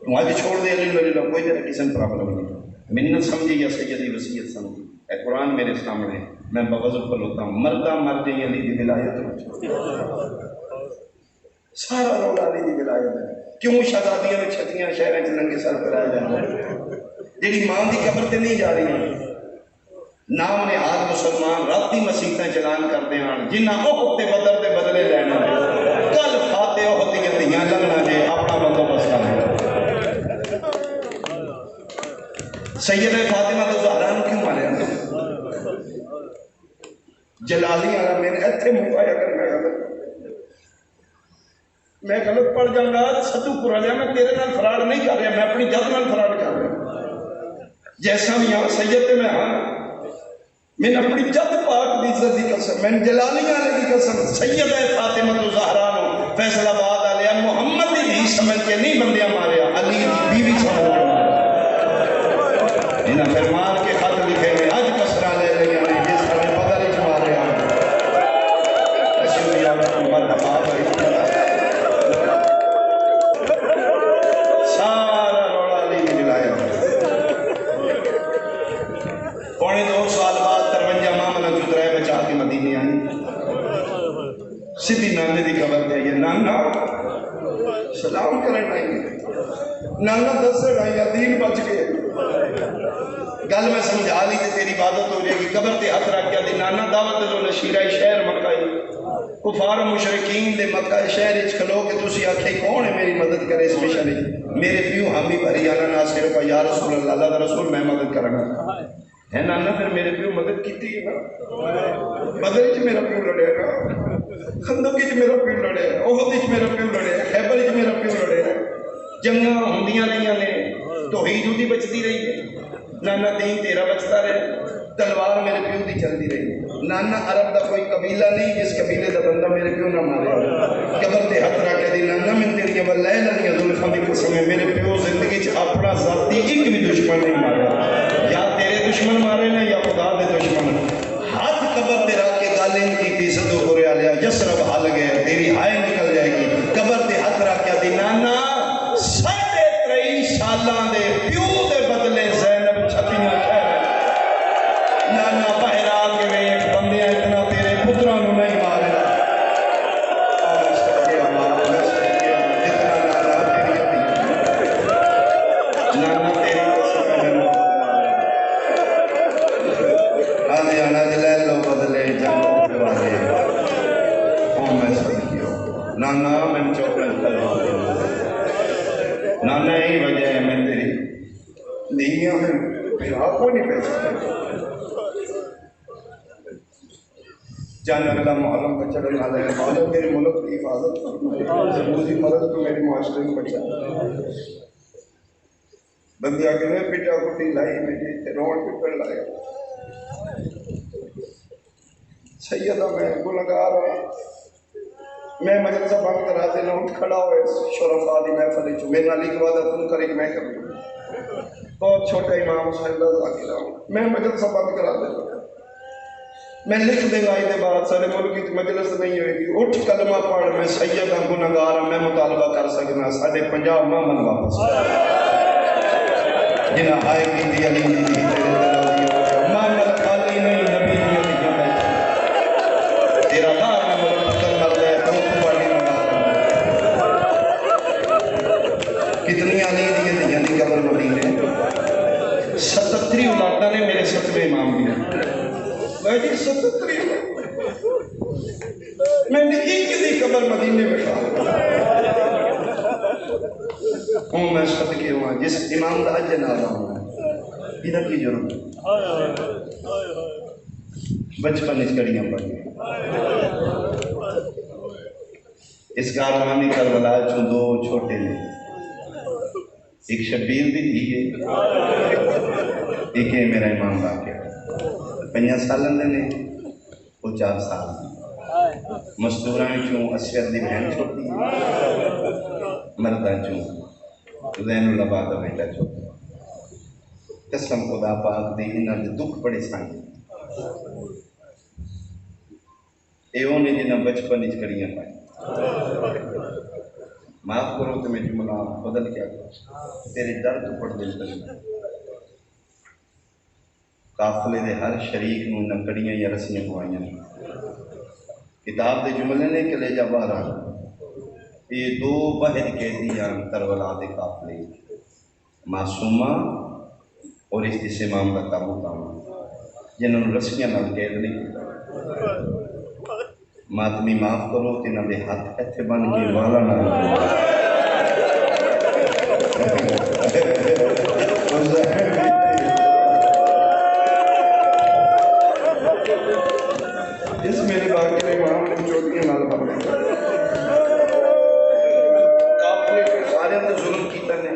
تو آج چھوڑ دے علی اللہ کوئی طرح کسی پرابلم نہیں منت سمجھے یا سیدی وصیت سمجھے اے قرآن میرے سامنے میں بغضب پر ہوتا ہوں مردہ مر جائے علی کی ولایت سارا رولا علی کی ولایت ہے کیوں شہزادیاں میں چھتیاں شہریں چننگے سر پر آئے جاتے جیڑی ماں دی قبر تے نہیں جا رہی ہیں نام نے آج مسلمان راتی مسیحتیں چلان کرتے ہیں جنہ احد تے بدر تے بدلے لینا ہے کل فاتح احد دیاں دیاں لگنا جے اپنا بندوبست کرنا سیدہ فاطمہ زہرا نو کیوں ماریا جلالی والا میرے ایتھے مکایا کر میں غلط پڑھ جاؤں گا سدو پورا لیا میں تیرے نال فراڈ نہیں کر رہا میں اپنی جد نال فراڈ کر رہا جیسا بھی یہاں سید میں ہاں میں نے اپنی جد پاک دی عزت دی قسم میں نے جلالی والے دی قسم سیدہ فاطمہ زہرا نو فیصلہ آباد والے محمد دی بھی سمجھ کے نہیں بندیاں ماریا علی دی بیوی سمجھ انہاں پھر مار کے خط لکھے میں اج کسرا لے لیا نے جس طرح پتہ نہیں ماریا اشہد ان لا الہ الا اللہ سارا روڑا علی کی ولایت پونے 2 سال بعد 53 ماہ چترائے بچا کے مدینے آئی سیدھی نانے دی خبر دے یہ نانا سلام کرنے آئی نانا دس آئی دین بچ گئے گل میں سمجھا لی تے تیری عبادت ہو جائے گی قبر تے ہاتھ رکھ کے نانا دعوت جو نشیرہ شہر مکہ کفار و مشرکین دے مکہ شہر اچ کھلو کہ تسی آکھے کون ہے میری مدد کرے اس مشن میرے پیو حامی بھری آنا ناصر کو یا رسول اللہ اللہ دا رسول میں مدد کروں گا ہے نانا پھر میرے پیو مدد کیتی ہے نا بدر وچ میرا پیو لڑے گا خندق وچ میرا پیو لڑے احد وچ میرا پیو لڑے خیبر وچ میرا پیو لڑے جنگاں ہوندیاں رہیاں نے توحید دی بچتی رہی ہے نانا دین تیرا بچتا رہے تلوار میرے پیو دی چلتی رہی نانا عرب دا کوئی قبیلہ نہیں جس قبیلے دا بندہ میرے پیو نہ مارے قبر تے ہاتھ رکھ کے دی نانا من تیری واللہ لنی ظلم لکھاں دی قسم ہے میرے پیو زندگی چ اپنا ذاتی ایک بھی دشمن نہیں مارا، یا تیرے دشمن مارے نے یا خدا دے دشمن. ہاتھ قبر تے رکھ کے گالیں کی تی صدو کرے آلیا یسرب حل گئے تیری ہائے نکل جائے گی. قبر تے ہاتھ رکھ کے دی نانا 23 سالاں دے پیو دے بدلے زینب چھتیاں کہہ نانا باہر آ کے ویکھ بندیاں اتنا تیرے پتراں نوں نہیں مارے. نانا میں چوکن کر نانا یہی وجہ ہے میں تیری دیگیاں میں پھر آپ کو نہیں پیسا جان اگلا معلوم کا چڑھن آ لگے معلوم میرے ملک کی حفاظت سبوزی مرض تو میری معاشرے میں بچا بندی آگے میں پٹا کٹی لائی میں روڈ پہ پڑ لایا سیدہ میں گناہگار میں مجلسہ بند کرا دینا اٹھ کھڑا ہوئے شرفا دی محفل چوں میرے نالی کو وعدہ تم کرے کہ میں کر لوں بہت چھوٹا امام صلی اللہ علیہ وسلم میں مجلسہ بند کرا دینا میں لکھ دیں گا آئیے بعد سارے ملک کی مجلس نہیں ہوئے گی اٹھ کلمہ پڑھ میں سیدہ گناہگار میں مطالبہ کر سکنا ساڑھے 50 مامن واپس جنہ آئے کی دی علی دی تیرے دلازی مامن خالی نہیں نبی دی علی جمعی تیرا دار میں ملک پتر مر گئے تم کباڑی کتنی علی دی یعنی قبر مدینے 77 اولادہ نے میرے 7ویں امام دیا میں نے 77 میں نے ایک دی قبر مدینے میں ہوں میں صدقے ہوا جس امام دا جنازہ ہوں ادھر کی ضرورت بچپن اس کڑیاں پڑھ اس کاروانی کربلا چوں 2 چھوٹے نے ایک شبیر بھی تھی ایک ہے میرا امام باقی 5 سالن دے نے وہ 4 سال مستوران چوں اسیر دی بہن چھوٹی مردہ چوں زین العباد بیٹا چھوٹا قسم خدا پاک دی انہاں دے دکھ بڑے سانگے ایوں نے جنہاں بچپن اچ کڑیاں پائیں معاف کرو تو میں جملہ بدل کیا کرو تیرے ڈر تو پڑھ دل کر قافلے دے ہر شریک نو نہ کڑیاں یا رسیاں ہوائیاں کتاب دے جملے نے کہ لے جا باہر یہ 2 بہت قیدیاں کربلا دے قافلے معصومہ اور اس جس امام کا تابوت جنہوں نے رسیاں نال قید نہیں کیتا ماتمی معاف کرو تینہ دے ہاتھ ایتھے بن کے والا نہ اس میرے باقی امام نے چوٹیاں نال بن گئے آپ نے سارے اندر ظلم کیتا نے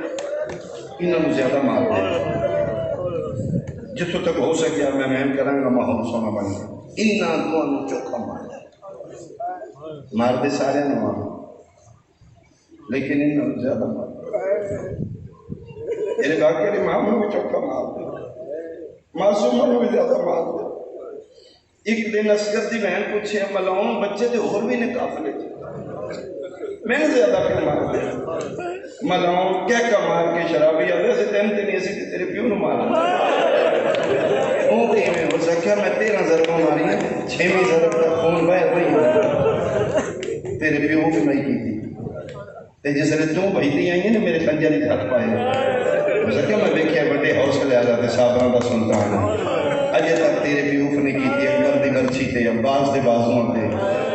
انہوں نے زیادہ مار دے جتوں تک ہو سکیا میں مہم کروں گا ماحول سونا بن گیا انہاں دعا چوکھا مار دے سارے نے مار لیکن انہوں نے زیادہ مار میرے باقی امام نے چوکھا مار دے معصوموں نے بھی زیادہ مار دے ایک دن اسکر دی بہن پوچھے ملاؤں بچے دے اور بھی نے قافلے میں نے زیادہ پھر مار دے ملاؤں کیا کمار کے شرابی آدھے سے تین تین ایسی کہ تیرے پیوں نے مارا وہ کہیں میں ہو سکیا میں 13 ضربوں ماری ہیں 6ویں ضرب تک خون باہر نہیں تیرے پیوں کی نہیں کی تھی جس نے تو بھیتی آئی ہیں نا میرے خنجر ہی ہاتھ پائے ہو سکیا میں دیکھیا بڑے حوصلے آزاد صابران دا سلطان اجے تک تیرے پیوں کی نہیں کی تھی اکبر دی گرچی تے عباس دے بازوں تے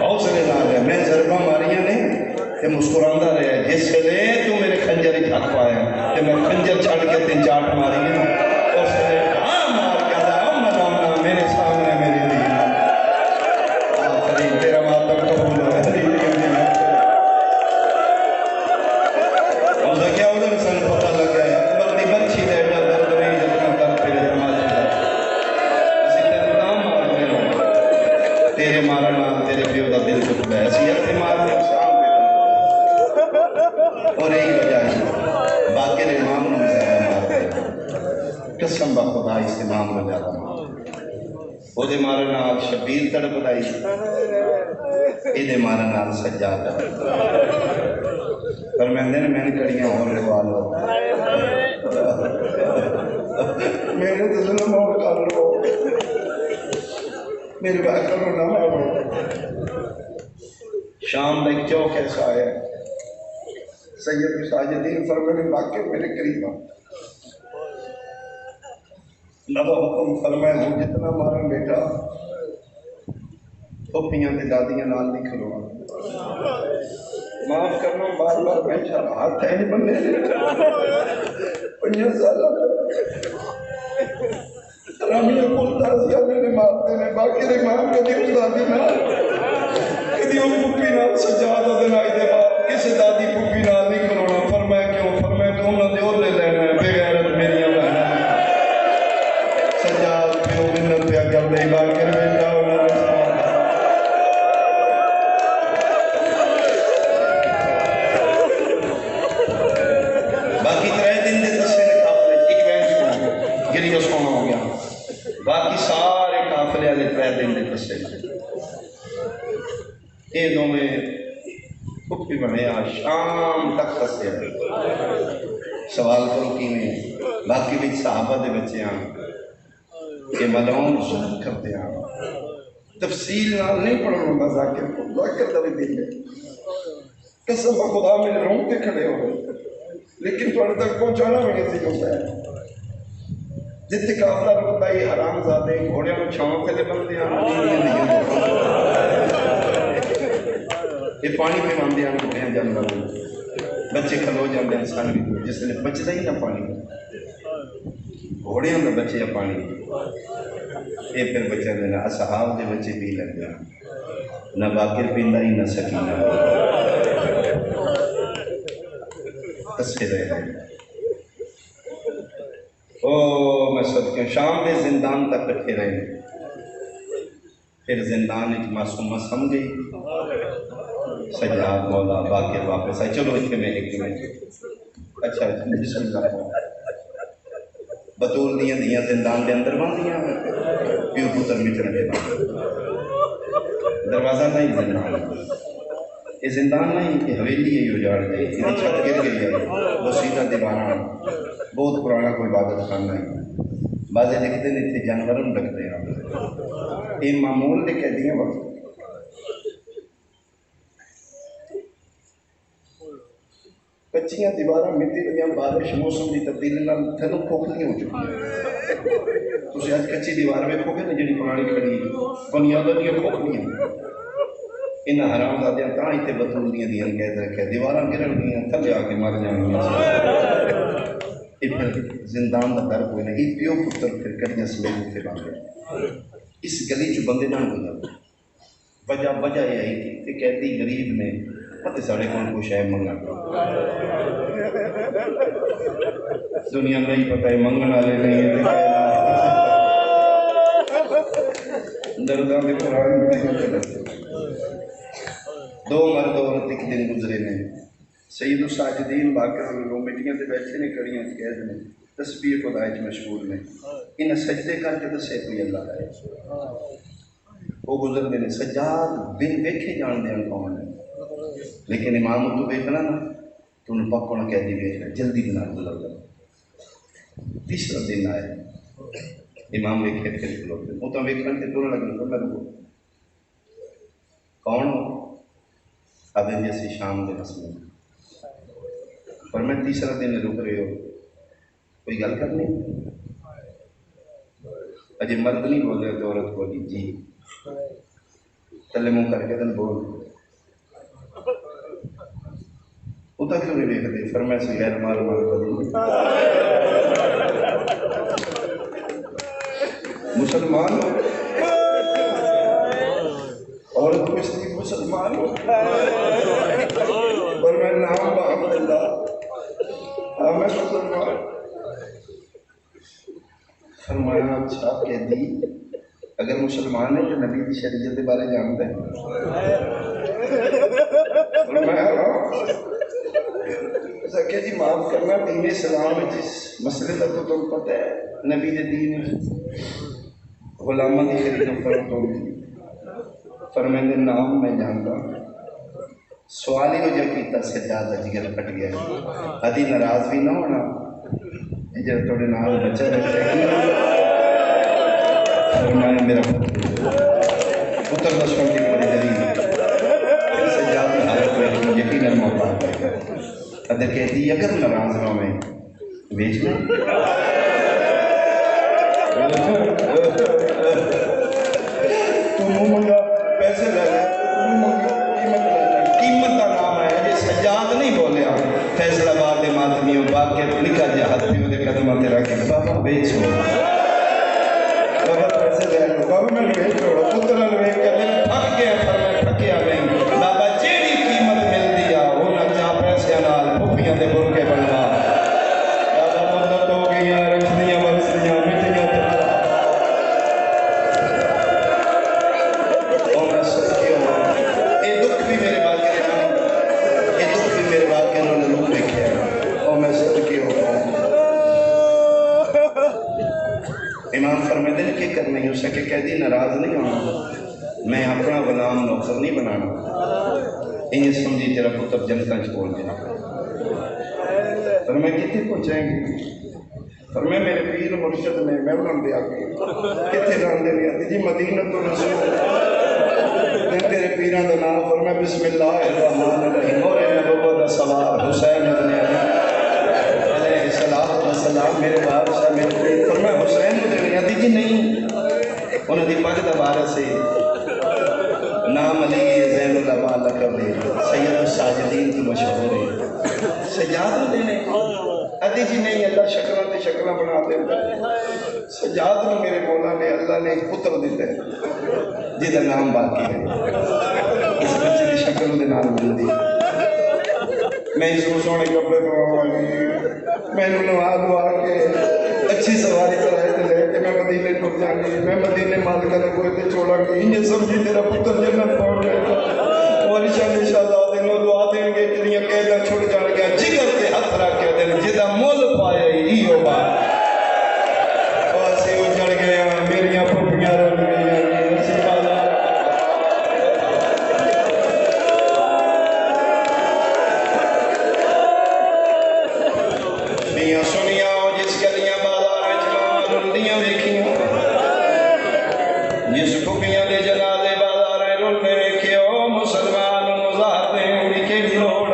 حوصلے نہ رہے میں ضرباں ماریاں نے تے مسکراندہ رہے جس لے تو میرے خنجر ہی ہاتھ پایا تے میں خنجر چھڑ کے 3 چاٹ ماری ہیں اس نے ہاں مار کے دا مدامنا میرے سامنے میری دی آخری تیرا ماتم قبول ہے کیا ادھر سن پتہ لگ گیا اکبر دی بچی دے ایڈا درد نہیں جتنا کر پھر تماشے دا اسی تیرے نام مار دے تیرے مارنا تیرے پیو دا دل ٹوٹ گیا اسی ہتھے مار دے شام پہ اور یہی وجہ ہے قسم بخدا اس امام میں جاتا ہوں وہ دے مارے نال شبیر تڑپ دائی یہ دے مارے نال سجاد پر میں نے کڑیاں اور لگوا لو میرے تو ظلم اور کر لو میرے بھائی کرو نہ مارو شام ایک چوک ایسا ہے سید ساجدین فرمانے واقع میرے قریب نبا حکم فرمائے ہوں جتنا مارن بیٹا پھوپھیاں تے دادیاں نال نہیں کھلونا معاف کرنا بار بار بیٹھا ہاتھ ہے نہیں بننے 5 سال رامیہ کلتا سیا میرے مارتے نے باقی دے ماں کدی اس دادی نال کدی اس پھوپھی نال سجاد دے آئی دے بعد کسی دادی پھوپھی نال نہیں کھلونا فرمایا کیوں فرمایا کہ انہوں نے اور لے لینا ہے بے غیرت میری بہن سجاد پیو منت پیا کر دے بار کر بیٹا انہوں نے باقی 3 دن دے دسے نے قافلے ایک وین سونا گریہ سونا ہو گیا باقی سارے قافلے والے 3 دن دے دسے یہ دو میں پھپھی بنے شام تک دسے سوال کرو کی میں باقی بھی صحابہ دے بچے ہیں کہ ملعون ظلم کرتے ہیں تفصیل نال نہیں پڑھنا ہوں ذاکر کو ذاکر دا بھی دل ہے قسم خدا میں رونگتے کھڑے ہو گئے لیکن تھوڑے تک پہنچانا میں نہیں ہوتا ہے جتنے قافلہ رکتا ہے حرام زادے گھوڑیاں میں چھاؤں پہلے بندے ہیں یہ پانی پہ باندھے ہیں گھوڑیاں جانور بچے کھلو جاندے ہیں انسان بھی جس نے بچتا ہی نہ پانی گھوڑیاں میں بچے یا پانی یہ پھر بچے دینا اصحاب دے بچے پی لگ جانا نہ باقر پیندہ ہی نہ سکینہ کسے رہے ہیں میں صدقے شام دے زندان تک رکھے رہے پھر زندان ایک معصومہ سمجھے سجاد مولا باقر واپس آئے چلو ایک میں اچھا بسم اللہ بطول دیاں زندان دے اندر باندیاں پیو پتر مٹر دے دروازہ نہیں زندان یہ زندان نہیں یہ حویلی ہے یہ اجاڑ گئی یہ چھت گر گئی ہے وہ سیدھا دیوانہ بہت پرانا کوئی عبادت خانہ ہے بعضے دیکھتے نہیں تھے جانوروں رکھتے ہیں یہ معمول نے کہہ دیا وقت کچیاں دیواراں مٹی دیاں بارش موسم کی تبدیلی نال تھلوں کھوکھلی ہو چکی تسی اج کچی دیوار ویکھو گے نا جڑی پرانی کھڑی بنیاداں دیاں کھوکھلیاں انہاں حرام زادیاں تاں ایتھے بطول دیاں قید رکھے دیواراں گرن گیاں تھلے آ کے مر جانگیاں یہ پھر زندان دا در کوئی نہیں پیو پتر پھر کڑیاں سمیت اتنے باندھے اس گلی چ بندے نہ گزر وجہ یہ آئی کہ کہتی غریب نے پتہ ساڑے کون کو شے منگا دنیا نہیں پتہ ہے منگن والے نہیں ہے درداں دے قرآن میں دو مرد عورت ایک دن گزرے نے سید الساجدین باقر لوگ مٹیاں تے بیٹھے نے کڑیاں قید نے تسبیح خدا وچ مشغول نے انہیں سجدے کر کے دسے کوئی اللہ ہے وہ گزرتے ہیں سجاد بن ویکھے جان دے کون ہے لیکن امام تو ویکھنا نا تو انہیں پکونا کہہ دی ویکھنا جلدی بنا گزر کر تیسرا دن آئے امام ویکھے پھر کھلوتے وہ تو ویکھنا تے ٹورن لگنا تو لگو کون ہو اب جیسی شام دے مسئلے پر میں تیسرا دن رک رہے ہو کوئی گل کرنی اجے مرد نہیں بولے تو عورت بولی جی تلے منہ کر کے تن بول اتنا کیوں نہیں دیکھتے فرمائے سے غیر مال کروں مسلمان ہو عورت کو اس لیے مسلمان ہو پر میں نام بحمد اللہ میں مسلمان فرمایا اچھا کہہ دی اگر مسلمان ہے تو نبی کی شریعت کے بارے جانتا ہے فرمایا کہ جی معاف کرنا دین اسلام جس مسئلے کا تو تم پتہ ہے نبی دے دین غلامہ کی خرید و فروخت ہوتی فرمائے نام میں جانتا ہوں سوال ہی ہو جا کیتا سجادہ جگر پٹ گیا ادھی ناراض بھی نہ ہونا جب تھوڑے نام بچہ رہتا ہے فرمائے میرا پتر دشمن کی پوری دلیل سجادہ حالت میں یقیناً موقع ادھر کہتی اگر ناراض نہ میں بیچنا تو منگا پیسے لے لے قیمت کا نام ہے یہ سجاد نہیں بولیا فیصل آباد ماتمیوں باپ کے لکھا جا ہاتھیوں دے قدمہ تیرا کہ بابا بیچو بابا پیسے لے لو بابا میں بیچ چھوڑا پترہ لوے کہ میں پھک گیا پر میں پھکیا نہیں بابا جیڑی قیمت مل دیا وہ نہ جا پیسے نال پھوپیاں دے برکے بنوا بابا مدت ہو گئی رکھنیاں ورسنیاں مٹیاں اور میں سچی ہوں یہ دکھ بھی میرے بات کے انہوں نے روح دیکھے اور میں صدقے ہو رہا ہوں امام فرمائے کہ کرنے ہی اسے کہ کہہ دی ناراض نہیں ہونا میں اپنا غلام نوکر نہیں بنانا انہیں سمجھی تیرا پتر جنتا چھوڑ دیا فرمائے کتنے پہنچائیں گے فرمائے میرے پیر مرشد نے میں انہوں دے آگے کتنے جان دے لیا جی مدینہ تو رسول تیرے پیران دا نام فرمائے بسم اللہ الرحمن الرحیم اور نبوت دا سوار حسین ابن علیہ السلام میرے بادشاہ میرے پیر فرمائے حسین ابن علیہ جی نہیں انہوں دی پاک دا بارہ سے نام علی زین اللہ والا کر دے سید الساجدین کی مشہور ہے سجاد دینے ادھی جی نہیں اللہ شکلہ تے شکلہ بنا دے سجاد میں میرے مولا نے اللہ نے ایک پتر دیتے جیدہ نام باقی ہے اس بچے کی شکل دے نام مل دی میں اس کو سونے کپڑے پڑھوائی میں انہوں نے آگ ہوا کے اچھی سواری کرائے تھے لے کے میں مدینے ٹھوٹ جانے میں مدینے مالکہ نے کوئی تے چھوڑا گئی انہیں سمجھی تیرا پتر جنت پڑھ رہے تھا اور انشاءاللہ دنوں دعا دیں گے تیریاں قیدہ چھوڑ جان گیا جگر کے ہاتھ رکھ کے دیں جدہ مول پایا ہی ہو بات اور سے اجڑ گیا میریاں پھوپیاں رہ گئی اسی بالا میاں سنیا جس گلیاں بالا ہے جماعت رندیاں دیکھیاں جس پھوپیاں دے جنازے بالا رہے رولنے ویکھے او مسلمان مزار دیں انہی کے گھروڑ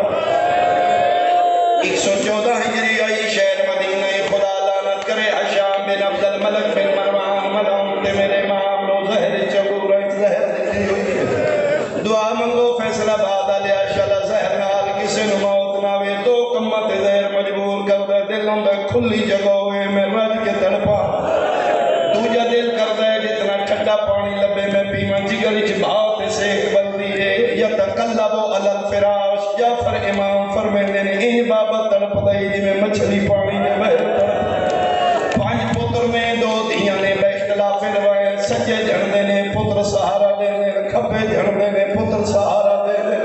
114 ہجری آئی شہر مدینہ خدا لعنت کرے حشام بن عبد الملک بن مروان ملعون تے میرے ماں نو زہر چبور زہر دیتی ہوئی ہے دعا منگو فیصلہ بعد علیہ شلہ زہر نال کسے نو موت ناوے دو کمت زہر مجبور کردہ دل اندر کھلی جگہ ہوئے میں رج کے تڑپا دوجہ دل کردہ جتنا ٹھٹا پانی لبے میں پیما جگر اچ بھاوتے سیک بندی ہے یتقلبو علی الفراش جعفر امام فرمیندے نے این بابا تڑپ دائی جی میں مچھلی پانی نے بہر تڑپ پانچ پتر میں دو دھیاں نے بے اختلاف روائے سجے جھڑنے نے پتر سہارا دینے کھپے جھڑنے نے پتر سہارا دینے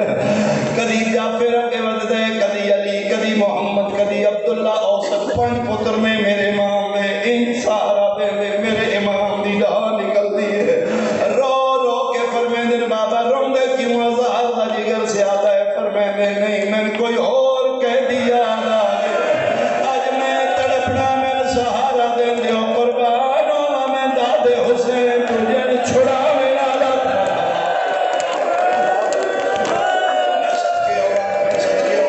کدی جعفر کے وقت دے کدی علی کدی محمد کدی عبداللہ اوسط پانچ پتر میں میرے امام نے ان سہارا دینے میرے امام دی راہ نکل دی ہے رو رو کے فرمیندے بابا روندے کیوں ازہار دا جگر سے آتا ہے فرمیندے نہیں میں کوئی اور کہہ دیا آج میں تڑپنا میں سہارا دیں دیو قربانوں میں داد حسین تجھے چھڑا میرا لگا میں صدقے ہو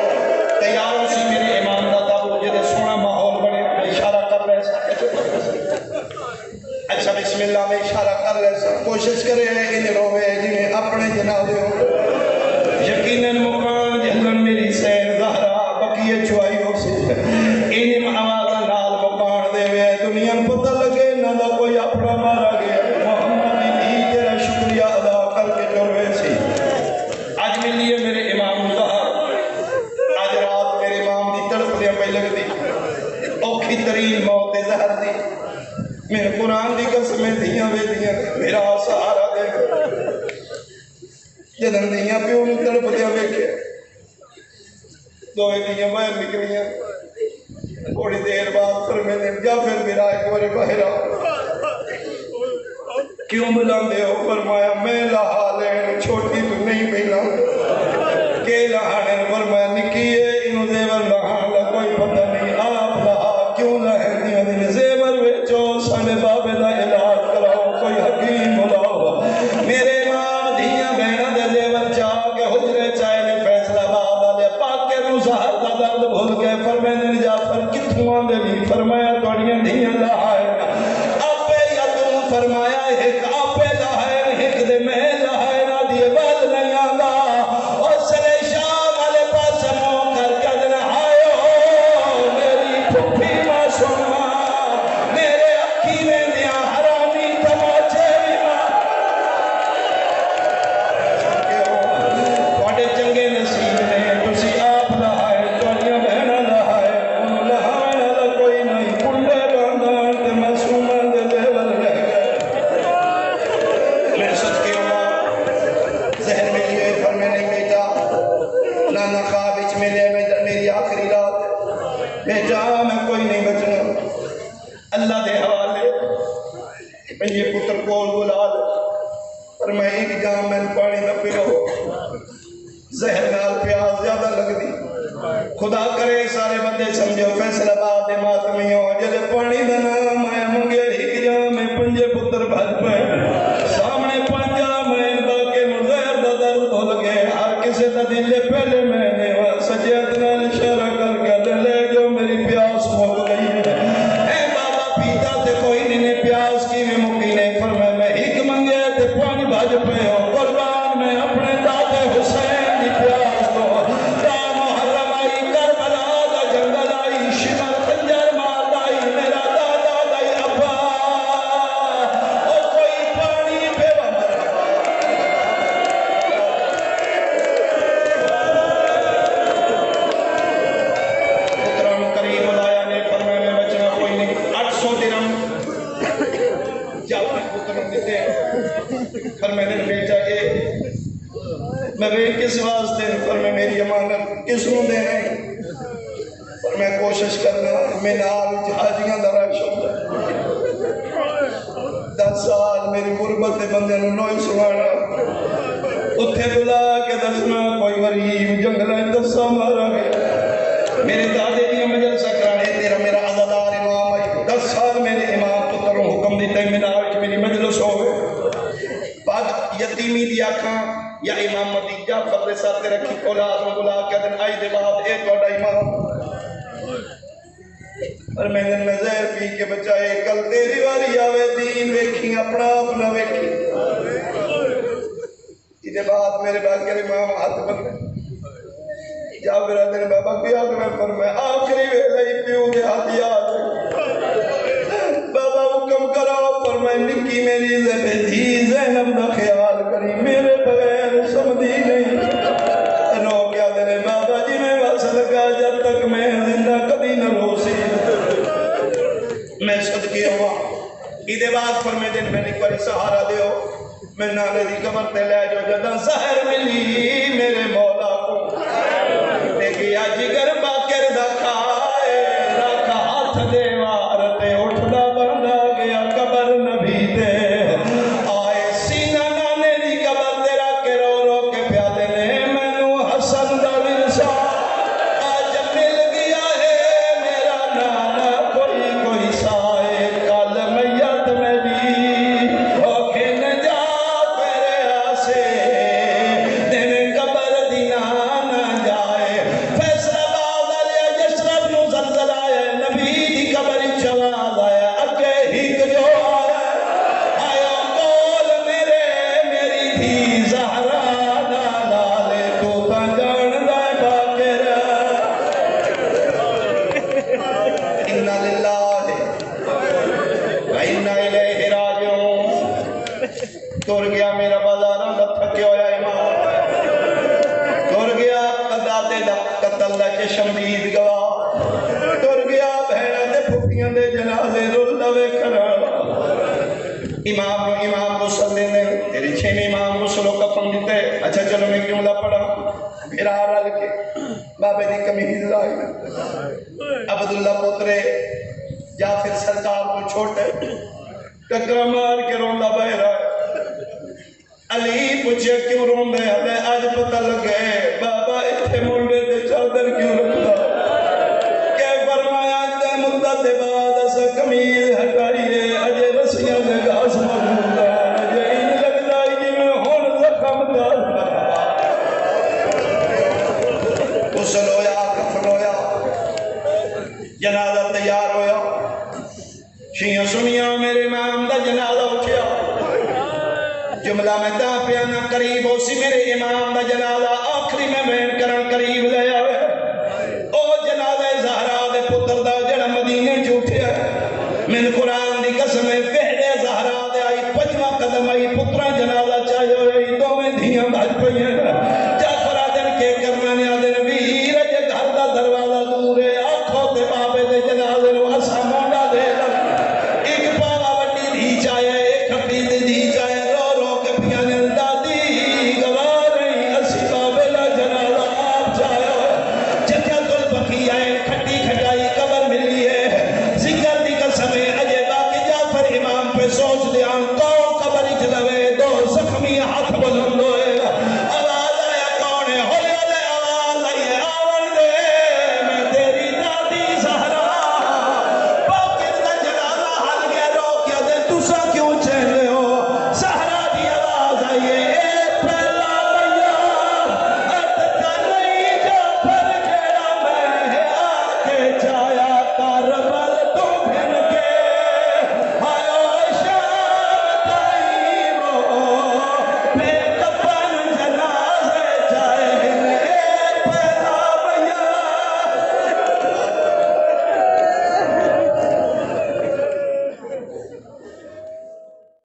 تیاروں سے میرے امام دادا مجھے سونا ماحول بڑے اشارہ کر رہے اچھا بسم اللہ میں اشارہ کر رہے کوشش کرے انہیں روے جنہیں اپنے جنازے ہو یقیناً مقام جہلن میری سین زہرہ بقیہ چھوائی ہو سی انہیں آوازہ نال مقام دے ہوئے دنیا پتہ لگے نہ دا کوئی اپنا مارا گیا محمد بھی تیرا شکریہ ادا کر کے جوڑے سی آج ملیے میرے امام زہر آج رات میرے امام دی تڑپ دیا پہ لگ دی اوکھی ترین موت زہر دی میرے قرآن دی قسمیں دیاں وے دیاں میرا سہارا دے جدن دیاں پیوں نے تڑپ دیا وے کے دوئے دیاں باہر نکلیاں تھوڑی دیر بعد فرمیندے جا پھر میرا ایک بارے باہر آؤ کیوں بلاندے ہو؟ فرمایا میں لہا لین چھوٹی تو نہیں پہنا کہ لہانے فرمایا نکیے انہوں زیور لہان لگ کوئی پتہ نہیں آپ لہا کیوں لہن دیا دن زیور ویچو سانے بابے دا علاج کراؤ کوئی حکیم بلاؤ میرے امام دیا بہنہ دے زیور چاہ کے حجرے چاہے نے فیصلہ بابا لے پاک کے مظاہر دا درد بھول گئے فرمیندے جعفر کتھوں آندے بھی فرمایا توڑیاں دیا لہائے آپے یا تم فرمایا ایک آپے لہائے ایک دے میں لہائے نہ دیے بات نہیں آگا اور سلے شاہ والے پاس مو کر کدن آئے ہو میری پھپھی معصومہ میرے اکھی میں دیا حرامی تماچے بھی بڑے چنگے نصیب نے تسی آپ لہائے توڑیاں بہنہ لہائے انہوں لہائے نہ کوئی نہیں کنڈے باندھان تے معصومہ دے لیول رہ گئے میں سچ کے اللہ ذہن میں لیے پر میں نہیں بیٹا نانا خواب اچ ملے میری آخری رات میں جہاں میں کوئی نہیں بچنا اللہ دے حوالے میں یہ پتر کول بلا لے پر میں ایک جام میں پانی نہ پیو زہر نال پیاس زیادہ لگ دی خدا کرے سارے بندے سمجھو فیصلہ بات ماتمیوں جلے پانی دنا میں منگے ایک جام میں پنجے پتر بھج پہ سامنے پنجا میں باقی مزہر دا درد ہو لگے ہر کسی دا دل پہلے میں نے سجیت نال اشارہ کر کے لے جو میری پیاس مک گئی ہے اے بابا پیتا تے کوئی نہیں پیاس کی میں مکینے فرمائے میں ایک منگے تے پانی بھج پہ ہو قربان میں اپنے دادے حسین دی پیاس دو دا محرم آئی کربلا دا جنگل آئی شمر خنجر مار دائی میرا دادا دائی ابا او کوئی پانی پہ پتران کریم لایا نے فرمائے میں بچنا کوئی نہیں 800 درم جاؤ پتران دیتے فرمائے نے بیچا اے میں بیٹ کس واسطے فرمائے میری امانت کس نوں دے نہیں فرمائے کوشش کرنا میں نال جہاجیاں درہ شکتا 10 سال میری غربت دے بندے نوں نوئی سنانا اتھے بلا کے دسنا کوئی غریب جنگلیں دسا مارا گیا میرے دادے دیا مجلسہ کرانے تیرا میرا عزادار امام آئی 10 سال میرے امام پتروں حکم دیتا ہے مناوچ میری مجلس ہو گئے بعد یتیمی دیا کھاں یا امام مدیجہ فضل ساتھ رکھی اولاد میں بلا کے دن آئی دے بعد اے توڑا امام اور میں دن میں زہر پی کے بچائے کل تیری واری آوے دین ویکھی اپنا اپنا ویکھی یہ بعد میرے بعد کے امام ہاتھ بن جابر دن بابا کیا میں فرمائے آخری ویلے پیو دے ہاتھ یاد بابا حکم کرا فرمائے نکی میری زبدی زینب دا خیال کری میرے بغیر سمدھی نہیں رو کیا دنے بابا جی میں وصل کا جب تک میں زندہ کبھی نہ روسی میں صدقی ہوا ایدے بعد فرمائے دن میں نکوری سہارا دیو میں نالے دی قبر تے لے جو جدہ زہر ملی میرے مولا کو دیکھیا جگر باکر دا کھائے رکھا ہاتھ دیوار تے اٹھدا بندہ گیا قبر نبی دے آئے سینہ نانے دی قبر تے رکھے رو رو کے پیادے نے مینو حسن دا ورثہ آج مل گیا ہے میرا نانا کوئی کوئی سائے کل میت میں بھی اوکھے نہ جا پھر آسے دن قبر دی نہ جائے فیصلہ باد علیہ یشرف نو زلزل آئے نبی دی قبر عبداللہ پترے یا پھر سرکار کو چھوٹے ٹکرا مار کے روندا بہ رہا ہے علی پوچھے کیوں روندے ہلے آج پتہ لگے